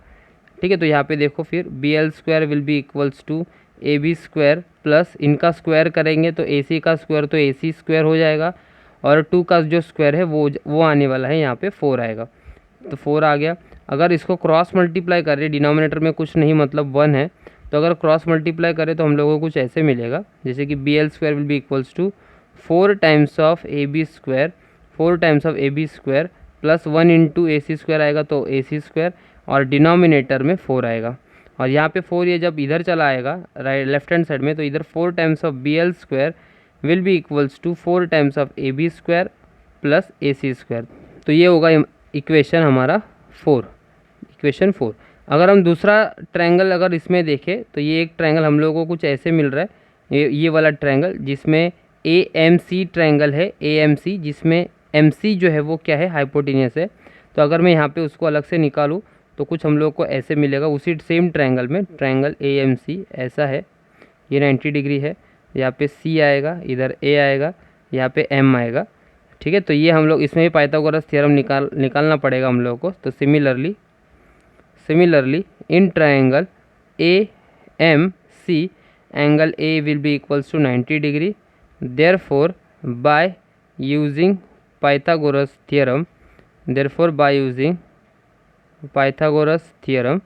ठीक है, तो यहाँ पे देखो फिर BL square will be equals to AB square plus इनका स्क्वायर करेंगे तो AC का स्क्वायर तो AC स्क्वायर हो जाएगा, और 2 का जो स्क्वायर है वो आने वाला है, यहाँ पे 4 आएगा, तो 4 आ गया। अगर इसको क्रॉस मल्टीप्लाई करें, डिनोमिनेटर में कुछ नहीं मतलब 1 है, तो अगर क्रॉस मल्टीप्लाई करें तो हम लोगों को कुछ ऐसे मिलेगा, जैसे कि BL square will be equals to 4 times of AB square, 4 times of AB square plus 1 into AC square आएगा तो AC स्क्वायर, और डिनोमिनेटर में 4 आएगा। और यहाँ पे 4 ये जब इधर चला आएगा राइट लेफ्ट हैंड साइड में, तो इधर 4 times of BL square will be equals to 4 times of AB square plus AC square. तो ये होगा इक्वेशन हमारा 4, इक्वेशन 4। अगर हम दूसरा ट्रायंगल अगर इसमें देखें तो ये एक ट्रायंगल हम लोगों को कुछ ऐसे मिल रहा है, ये वाला ट्रायंगल जिसमें AMC ट्रायंगल है, AMC जिसमें MC जो है वो क्या है, हाइपोटेनियस है। तो अगर मैं यहाँ पे उसको अलग से निकालूँ तो कुछ हम लोग को ऐसे मिलेगा उसी सेम ट्रायंगल में, ट्रायंगल AMC ऐसा है, ये 90 डिग्री है, यहाँ पे C आएगा, इधर A आएगा, यहाँ पे M आएगा। ठीक है, तो ये हम लोग इसमें भी पाइथागोरस थ्योरम निकालना पड़ेगा हम लोग को। तो similarly in triangle AMC angle A will be equals to 90 degree, therefore by using Pythagoras theorem, Pythagoras theorem,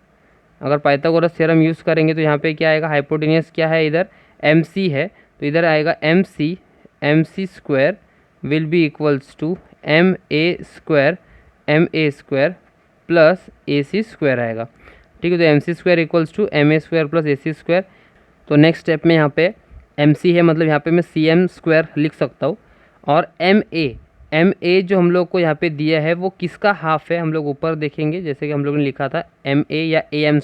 अगर पाइथागोरस थ्योरम यूज़ करेंगे तो यहाँ पे क्या आएगा, हाइपोटेनियस क्या है, इधर MC है, तो इधर आएगा MC square will be equals to MA square plus AC square आएगा। ठीक है, तो MC square equals to MA square plus AC square. तो नेक्स्ट स्टेप में यहाँ पे MC है, मतलब यहाँ पे मैं CM स्क्वायर लिख सकता हूँ, और MA जो हम लोग को यहाँ पे दिया है वो किसका हाफ है, हम लोग ऊपर देखेंगे, जैसे कि हम लोगों ने लिखा था MA या AM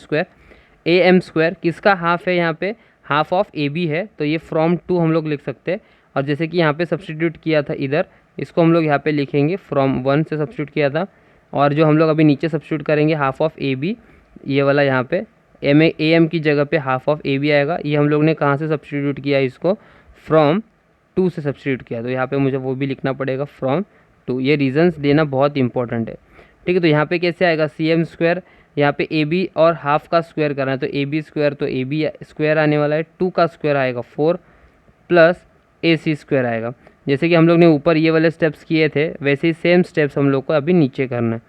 स्क्वायर किसका हाफ है, यहाँ पे हाफ ऑफ AB है, तो ये फ्रॉम 2 हम लोग लिख सकते हैं। और जैसे कि यहाँ पे सब्स्टिट्यूट किया था इधर, इसको हम लोग यहाँ पे लिखेंगे फ्रॉम 1 से सब्स्टिट्यूट किया था, और जो हम लोग अभी नीचे सब्स्टिट्यूट करेंगे हाफ ऑफ AB, ये वाला यहाँ पे AM की जगह पे हाफ ऑफ AB आएगा। ये हम लोग ने कहाँ से सब्स्टिट्यूट किया, इसको फ्रॉम 2 से सब्स्टिट्यूट किया, तो यहाँ पे मुझे वो भी लिखना पड़ेगा फ्रॉम 2। ये रीजंस देना बहुत इंपॉर्टेंट है। ठीक है, तो यहाँ पे कैसे आएगा, CM स्क्वायर, यहाँ पे AB और हाफ का स्क्वायर करना है तो AB स्क्वायर, तो AB स्क्वायर आने वाला है, 2 का स्क्वायर आएगा 4 प्लस AC स्क्वायर आएगा। जैसे कि हम लोग ने ऊपर ये वाले स्टेप्स किए थे वैसे ही सेम स्टेप्स हम लोग को अभी नीचे करना है।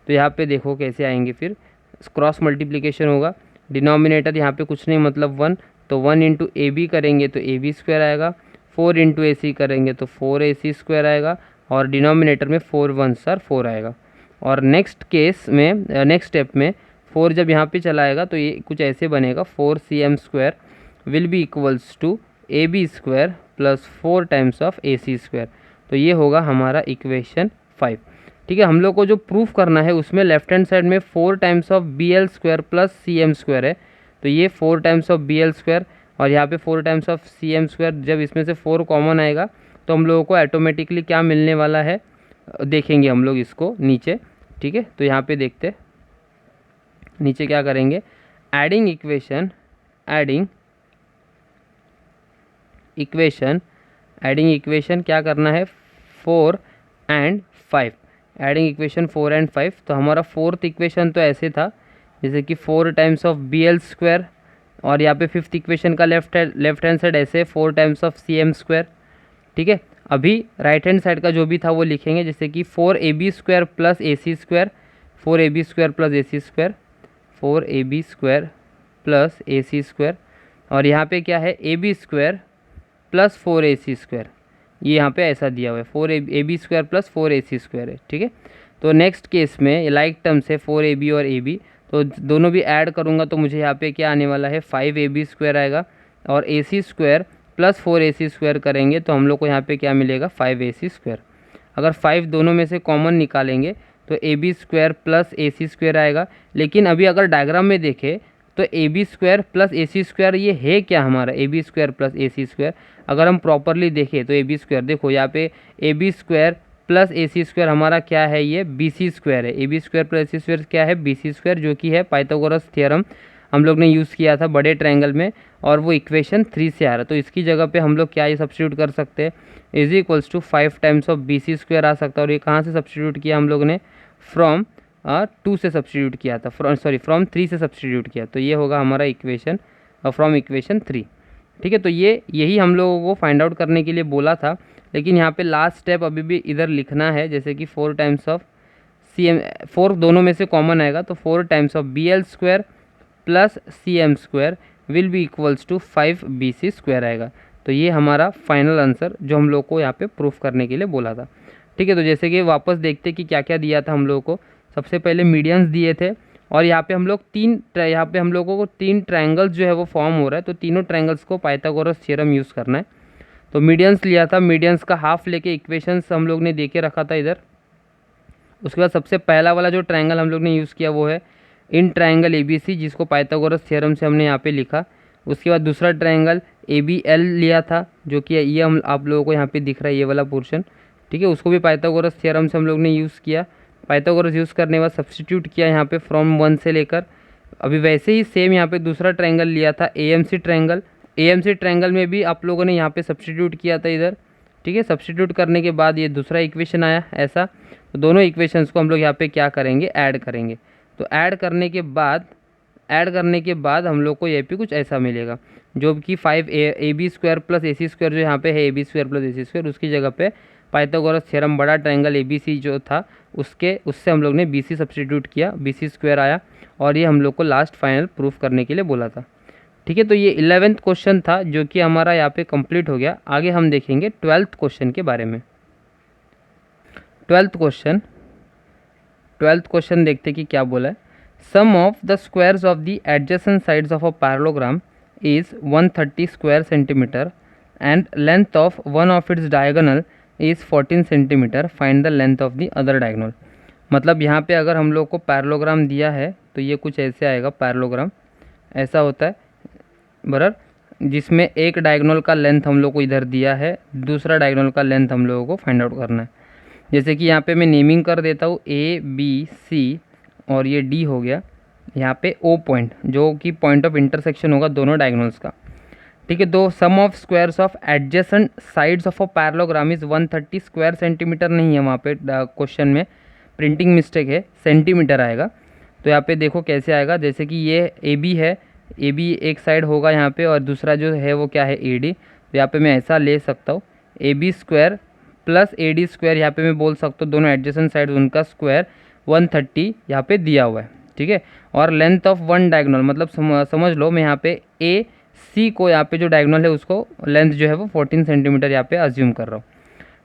तो यहाँ पे देखो कैसे आएंगे, फिर क्रॉस मल्टीप्लिकेशन होगा, डिनोमिनेटर यहाँ पे कुछ नहीं मतलब 1, तो 1 इंटू AB करेंगे तो AB स्क्वायर आएगा, 4 इंटू AC करेंगे तो 4AC स्क्वायर आएगा, और डिनोमिनेटर में 4 1 सर 4 आएगा। और नेक्स्ट स्टेप में 4 जब यहाँ पे चला आएगा तो ये कुछ ऐसे बनेगा, 4CM square will be equals to AB square plus 4 times of AC square. तो ये होगा हमारा इक्वेशन 5। ठीक है, हम लोग को जो प्रूफ करना है उसमें लेफ्ट हैंड साइड में 4 times of B L square plus C M square है, तो ये 4 times of B L square और यहाँ पे 4 times of C M square, जब इसमें से 4 कॉमन आएगा तो हम लोगों को ऑटोमेटिकली क्या मिलने वाला है देखेंगे हम लोग इसको नीचे। ठीक है, तो यहाँ पे देखते नीचे क्या करेंगे, एडिंग इक्वेशन क्या करना है 4 एंड 5, एडिंग इक्वेशन 4 एंड 5। तो हमारा फोर्थ इक्वेशन तो ऐसे था जैसे कि 4 times of B L square और यहाँ पे फिफ्थ इक्वेशन का लेफ्ट हैंड साइड ऐसे 4 times of C M square. ठीक है, अभी राइट हैंड साइड का जो भी था वो लिखेंगे, जैसे कि 4ab square plus A C square, 4ab square plus A C square, 4ab square plus A C square, और यहाँ पे क्या है A B square plus 4ac square, ये यहाँ पे ऐसा दिया हुआ है 4ab square plus 4ac square है। ठीक है, तो नेक्स्ट केस में लाइक टर्म्स है 4ab और ab, तो दोनों भी ऐड करूँगा तो मुझे यहाँ पे क्या आने वाला है 5ab स्क्वायर आएगा, और ac square plus 4ac square करेंगे तो हम लोग को यहाँ पे क्या मिलेगा 5ac स्क्वायर। अगर 5 दोनों में से कॉमन निकालेंगे तो ab square plus ac square आएगा, लेकिन अभी अगर डायग्राम में देखें तो ab square plus ac square ये है क्या हमारा ab square plus ac square. अगर हम प्रॉपरली देखें तो ab स्क्वायर देखो यहाँ पे ab square plus ac square हमारा क्या है, ये bc स्क्वायर है। ab square plus ac square क्या है bc स्क्वायर, जो कि है पाइथागोरस थ्योरम हम लोग ने यूज़ किया था बड़े ट्रायंगल में, और वो इक्वेशन 3 से आ रहा है। तो इसकी जगह पे हम लोग क्या ये सब्स्टिट्यूट कर सकते हैं, is equals to 5 times of bc square आ सकता है। और ये कहाँ से सब्स्टिट्यूट किया हम लोग ने, फ्रॉम 2 से सब्स्टिट्यूट किया था, फ्रॉम 3 से सब्स्टिट्यूट किया, तो ये होगा हमारा इक्वेशन फ्रॉम इक्वेशन 3। ठीक है, तो यही हम लोगों को फाइंड आउट करने के लिए बोला था, लेकिन यहाँ पे लास्ट स्टेप अभी भी इधर लिखना है, जैसे कि 4 टाइम्स ऑफ सी एम, 4 दोनों में से कॉमन आएगा तो 4 times of B L square plus C M square will be equals to 5bc square आएगा। तो ये हमारा फाइनल आंसर जो हम लोग को यहाँ पे प्रूफ करने के लिए बोला था। ठीक है, तो जैसे कि वापस देखते कि क्या क्या दिया था हम लोगों को। सबसे पहले मीडियंस दिए थे, और यहाँ पे हम लोग यहाँ पे हम लोगों को 3 ट्रायंगल्स जो है वो फॉर्म हो रहा है, तो तीनों ट्रायंगल्स को पाइथागोरस थ्योरम यूज़ करना है। तो मीडियंस लिया था, मीडियंस का हाफ लेके इक्वेशंस हम लोग ने दे के रखा था इधर। उसके बाद सबसे पहला वाला जो ट्रायंगल हम लोग ने यूज़ किया वो है इन ट्रायंगल ABC, जिसको पाइथागोरस थ्योरम से हमने यहाँ पे लिखा। उसके बाद दूसरा ट्रायंगल ABL लिया था, जो कि ये हम आप लोगों को यहाँ पे दिख रहा है ये वाला पोर्शन। ठीक है, उसको भी पाइथागोरस थ्योरम से हम लोग ने यूज़ किया। पाइथागोरस यूज़ करने के बाद सब्स्टिट्यूट किया यहाँ पे फ्रॉम 1 से लेकर। अभी वैसे ही सेम यहाँ पे दूसरा ट्रायंगल लिया था AMC ट्रायंगल। AMC ट्रायंगल में भी आप लोगों ने यहाँ पे सब्स्टिट्यूट किया था इधर। ठीक है, सब्स्टिट्यूट करने के बाद ये दूसरा इक्वेशन आया ऐसा। तो दोनों इक्वेशंस को हम लोग यहाँ पे क्या करेंगे, ऐड करेंगे। तो ऐड करने के बाद हम लोग को ये भी कुछ ऐसा मिलेगा, जो कि 5ab square plus ac square, जो यहाँ पे है ab square plus ac square, उसकी जगह पे पाइथागोरस थ्योरम बड़ा ट्रायंगल ABC जो था उससे हम लोग ने BC सब्स्टिट्यूट किया, BC स्क्वायर आया, और ये हम लोग को लास्ट फाइनल प्रूफ करने के लिए बोला था। ठीक है, तो ये 11th क्वेश्चन था जो कि हमारा यहाँ पे कंप्लीट हो गया। आगे हम देखेंगे 12th क्वेश्चन के बारे में। 12th क्वेश्चन देखते कि क्या बोला है। Sum of the squares of the adjacent sides of a parallelogram is 130 square centimetre and length of one of its diagonal is 14 centimetre, find the length of the other diagonal. मतलब यहाँ पे अगर हम लोग को पैरेललोग्राम दिया है तो ये कुछ ऐसे आएगा। पैरेललोग्राम ऐसा होता है बराबर, जिसमें एक डायगोनल का लेंथ हम लोग को इधर दिया है, दूसरा डायगोनल का लेंथ हम लोगों को फाइंड आउट करना है। जैसे कि यहाँ पे मैं नेमिंग कर देता हूँ ABC, और ये D हो गया, यहाँ पे O पॉइंट जो कि पॉइंट ऑफ इंटरसेक्शन होगा दोनों डायगोनल्स का। ठीक है, दो sum of squares of adjacent sides of a parallelogram is 130 square centimetre, नहीं है वहाँ पे क्वेश्चन में, प्रिंटिंग मिस्टेक है, सेंटीमीटर आएगा। तो यहाँ पे देखो कैसे आएगा, जैसे कि ये AB है, AB एक साइड होगा यहाँ पे, और दूसरा जो है वो क्या है AD। तो यहाँ पे मैं ऐसा ले सकता हूँ AB square plus AD square, यहाँ पे मैं बोल सकता हूँ दोनों एडजेसेंट साइड उनका स्क्वायर 130 यहाँ पे दिया हुआ है। ठीक है, और लेंथ ऑफ वन डायगोनल, मतलब समझ लो मैं यहाँ पे AC को, यहाँ पे जो डायगोनल है उसको लेंथ जो है वो 14 सेंटीमीटर यहाँ पे अज्यूम कर रहा हूँ।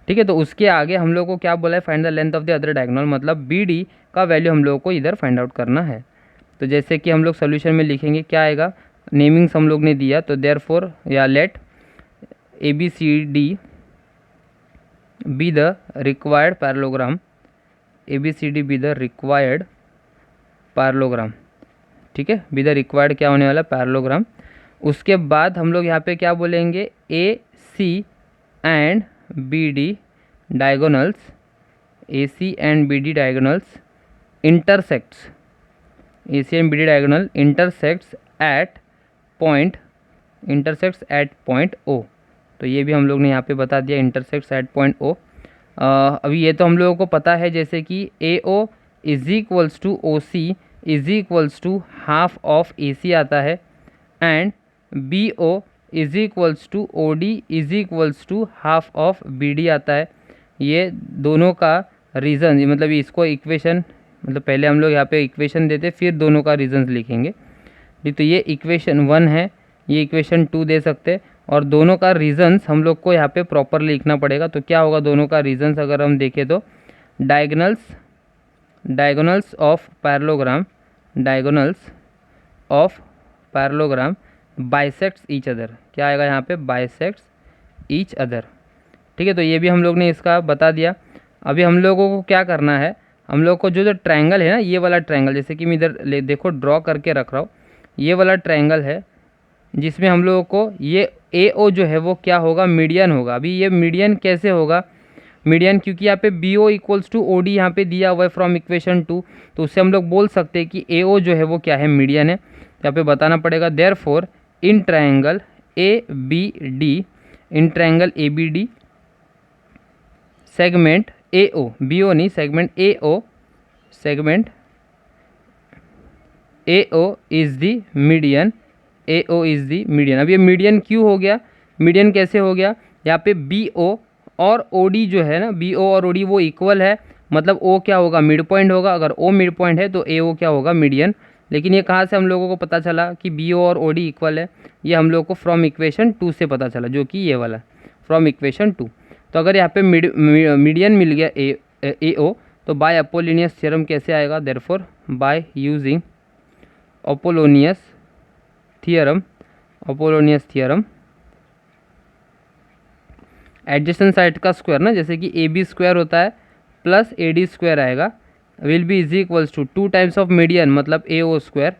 ठीक है, तो उसके आगे हम लोग को क्या बोला है, find the length of the other diagonal, मतलब BD का वैल्यू हम लोग को इधर फाइंड आउट करना है। तो जैसे कि हम लोग सोल्यूशन में लिखेंगे क्या आएगा, नेमिंग्स हम लोग ने दिया, तो देयरफॉर या let ABCD be the required parallelogram, ABCD be the required parallelogram, ठीक है, बी द रिक्वायर्ड क्या होने वाला पैरेललोग्राम। उसके बाद हम लोग यहाँ पे क्या बोलेंगे, AC and BD diagonals, AC and BD diagonals intersects, AC and BD diagonal intersects at point O। तो ये भी हम लोग ने यहाँ पे बता दिया, इंटरसेक्ट्स एट पॉइंट O। अभी ये तो हम लोगों को पता है, जैसे कि AO is equals to OC is equals to half of AC आता है, and BO is equals to OD is equals to half of BD आता है। ये दोनों का रीज़न, मतलब इसको इक्वेशन, मतलब पहले हम लोग यहाँ पे इक्वेशन देते फिर दोनों का रीजंस लिखेंगे। तो ये इक्वेशन 1 है, ये इक्वेशन 2 दे सकते, और दोनों का रीजंस हम लोग को यहाँ पे प्रॉपर लिखना पड़ेगा। तो क्या होगा दोनों का रीजंस अगर हम देखें तो diagonals of parallelogram bisects each other, क्या आएगा यहाँ पे, बाइसेक्ट्स ईच अदर, ठीक है। तो ये भी हम लोग ने इसका बता दिया। अभी हम लोगों को क्या करना है, हम लोग को जो ट्रायंगल है ना, ये वाला ट्रायंगल, जैसे कि मैं इधर देखो ड्रॉ करके रख रहा हूँ, ये वाला ट्रायंगल है जिसमें हम लोगों को ये AO जो है वो क्या होगा, मीडियन होगा। अभी ये मीडियन कैसे होगा, मीडियन क्योंकि यहाँ पे BO इक्वल्स टू OD यहाँ पे दिया हुआ है फ्रॉम इक्वेशन 2, तो उससे हम लोग बोल सकते हैं कि AO जो है वो क्या है, मीडियन है। यहाँ पे बताना पड़ेगा, therefore in triangle ABD, in triangle ABD segment AO, BO नहीं, segment AO is the median, AO is the median. अब ये मीडियन क्यों हो गया, मीडियन कैसे हो गया, यहाँ पे BO और OD जो है ना, BO और OD वो इक्वल है, मतलब O क्या होगा, मिड पॉइंट होगा। अगर O मिड पॉइंट है तो AO क्या होगा, मीडियन। लेकिन ये कहाँ से हम लोगों को पता चला कि BO और OD इक्वल है, ये हम लोग को फ्रॉम इक्वेशन 2 से पता चला, जो कि ये वाला फ्रॉम इक्वेशन 2। तो अगर यहाँ पे मीडियन मिल गया AO, तो बाय अपोलोनियस थ्योरम कैसे आएगा, therefore by using Apollonius theorem adjacent side का स्क्वायर ना, जैसे कि AB स्क्वायर होता है प्लस AD स्क्वायर आएगा, will be is equals to 2 times of median मतलब AO square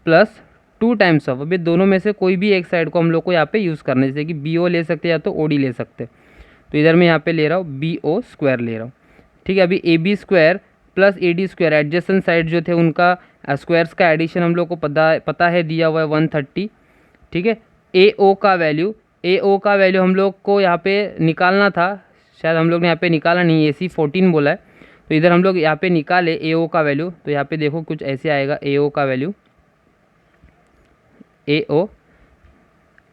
plus 2 times of, अभी दोनों में से कोई भी एक साइड को हम लोग को यहाँ पे यूज़ करना है, जैसे कि BO ले सकते हैं या तो OD ले सकते हैं। तो इधर मैं यहाँ पे ले रहा हूँ BO स्क्वायर ले रहा हूँ, ठीक है। अभी AB square plus AD square adjacent side जो थे उनका स्क्वायर्स का एडिशन हम लोग को पता है, दिया हुआ है 130, ठीक है। AO का वैल्यू हम लोग को यहाँ पे निकालना था, शायद हम लोग ने यहाँ पे निकाला नहीं, AC 14 बोला है, तो इधर हम लोग यहाँ पे निकाले AO का वैल्यू। तो यहाँ पे देखो कुछ ऐसे आएगा, AO का value,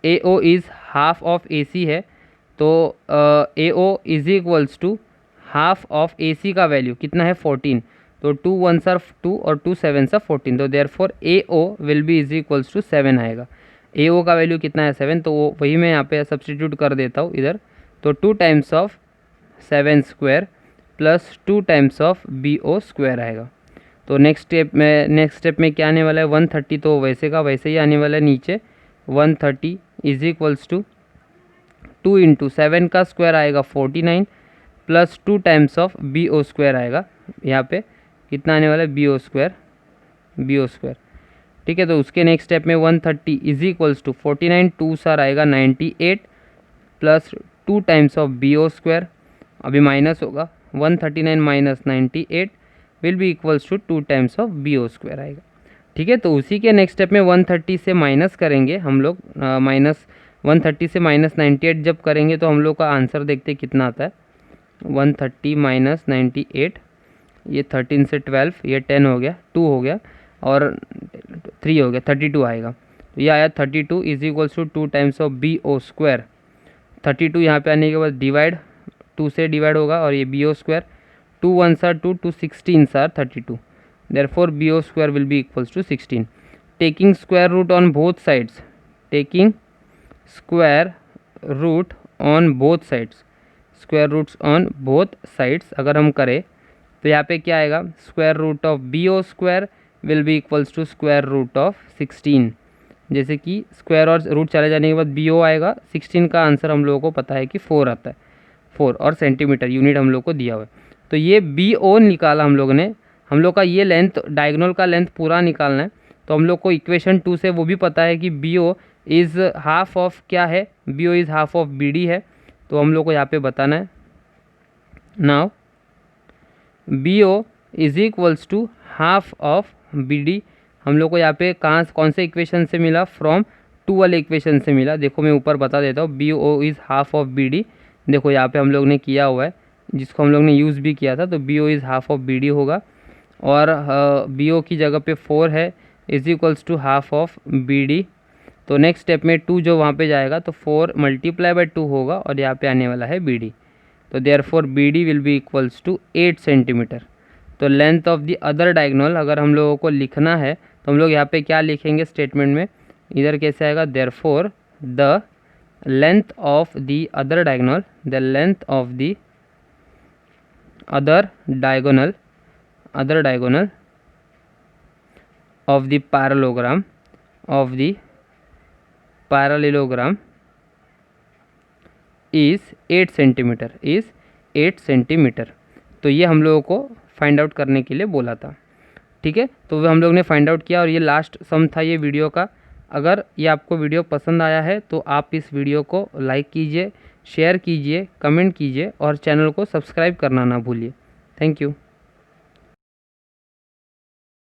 AO is half of AC है, तो AO is equals to half of AC का वैल्यू कितना है, 14, तो 2 1s are 2 और 2 7s are 14, तो therefore AO will be is equals to 7 आएगा। AO का वैल्यू कितना है, 7, तो वही मैं यहाँ पे सब्सटीट्यूट कर देता हूँ इधर, तो 2 times of 7 square plus 2 times of BO square आएगा। तो नेक्स्ट स्टेप में क्या आने वाला है, 130, तो वैसे का वैसे ही आने वाला है नीचे, 130 इज इक्वल्स टू 2 इंटू 7 का स्क्वायर आएगा 49 plus 2 times of BO square आएगा, यहाँ पे कितना आने वाला है, BO स्क्वायर, ठीक है। तो उसके नेक्स्ट स्टेप में 130 इज इक्वल्स टू 49 2 सार आएगा 98 plus 2 times of BO square, अभी माइनस होगा, 139 minus 98 will be equals to 2 times of BO square आएगा, ठीक है। तो उसी के नेक्स्ट स्टेप में 130 से माइनस करेंगे हम लोग, माइनस 130 से माइनस 98 जब करेंगे तो हम लोग का आंसर देखते कितना आता है, 130 माइनस 98, ये 13 से 12, ये 10 हो गया, 2 हो गया और 3 हो गया, 32 आएगा। तो ये आया 32 is equals to 2 times of BO square. 32 यहाँ पे आने के बाद डिवाइड, 2 से डिवाइड होगा और ये BO square, 2 1s are 2, 2 16s are 32, therefore BO square will be equals to 16. Taking square root on both sides, square roots on both sides अगर हम करें तो यहाँ पे क्या आएगा, square root of BO square will be equals to square root of 16, जैसे कि स्क्वायर और रूट चले जाने के बाद BO आएगा, 16 का आंसर हम लोगों को पता है कि 4 आता है, 4 और सेंटीमीटर यूनिट हम लोग को दिया हुआ है। तो ये BO निकाला हम लोग ने, हम लोग का ये लेंथ डायगोनल का लेंथ पूरा निकालना है। तो हम लोग को इक्वेशन 2 से वो भी पता है कि BO इज़ हाफ ऑफ क्या है, BO is half of BD है। तो हम लोग को यहाँ पे बताना है now BO is equals to half of BD। हम लोग को यहाँ पे कौन से इक्वेशन से मिला, फ्रॉम 2 वाले इक्वेशन से मिला। देखो मैं ऊपर बता देता हूँ, BO is half of BD। देखो यहाँ पे हम लोग ने किया हुआ है, जिसको हम लोग ने यूज़ भी किया था। तो BO is half of BD होगा, और BO की जगह पे 4 है, is equals to half of BD। तो नेक्स्ट स्टेप में 2 जो वहाँ पे जाएगा तो 4 मल्टीप्लाई बाय 2 होगा, और यहाँ पे आने वाला है BD। तो therefore BD will be equals to 8 centimetre. तो length of the other diagonal अगर हम लोगों को लिखना है तो हम लोग यहाँ पे क्या लिखेंगे स्टेटमेंट में, इधर कैसे आएगा, therefore the length of the other diagonal, the length of the other diagonal of the parallelogram is 8 centimetre. तो ये हम लोगों को फाइंड आउट करने के लिए बोला था। ठीक है, तो हम लोग ने फाइंड आउट किया, और ये लास्ट सम था ये वीडियो का। अगर ये आपको वीडियो पसंद आया है तो आप इस वीडियो को लाइक कीजिए, शेयर कीजिए, कमेंट कीजिए, और चैनल को सब्सक्राइब करना ना भूलिए। Thank you.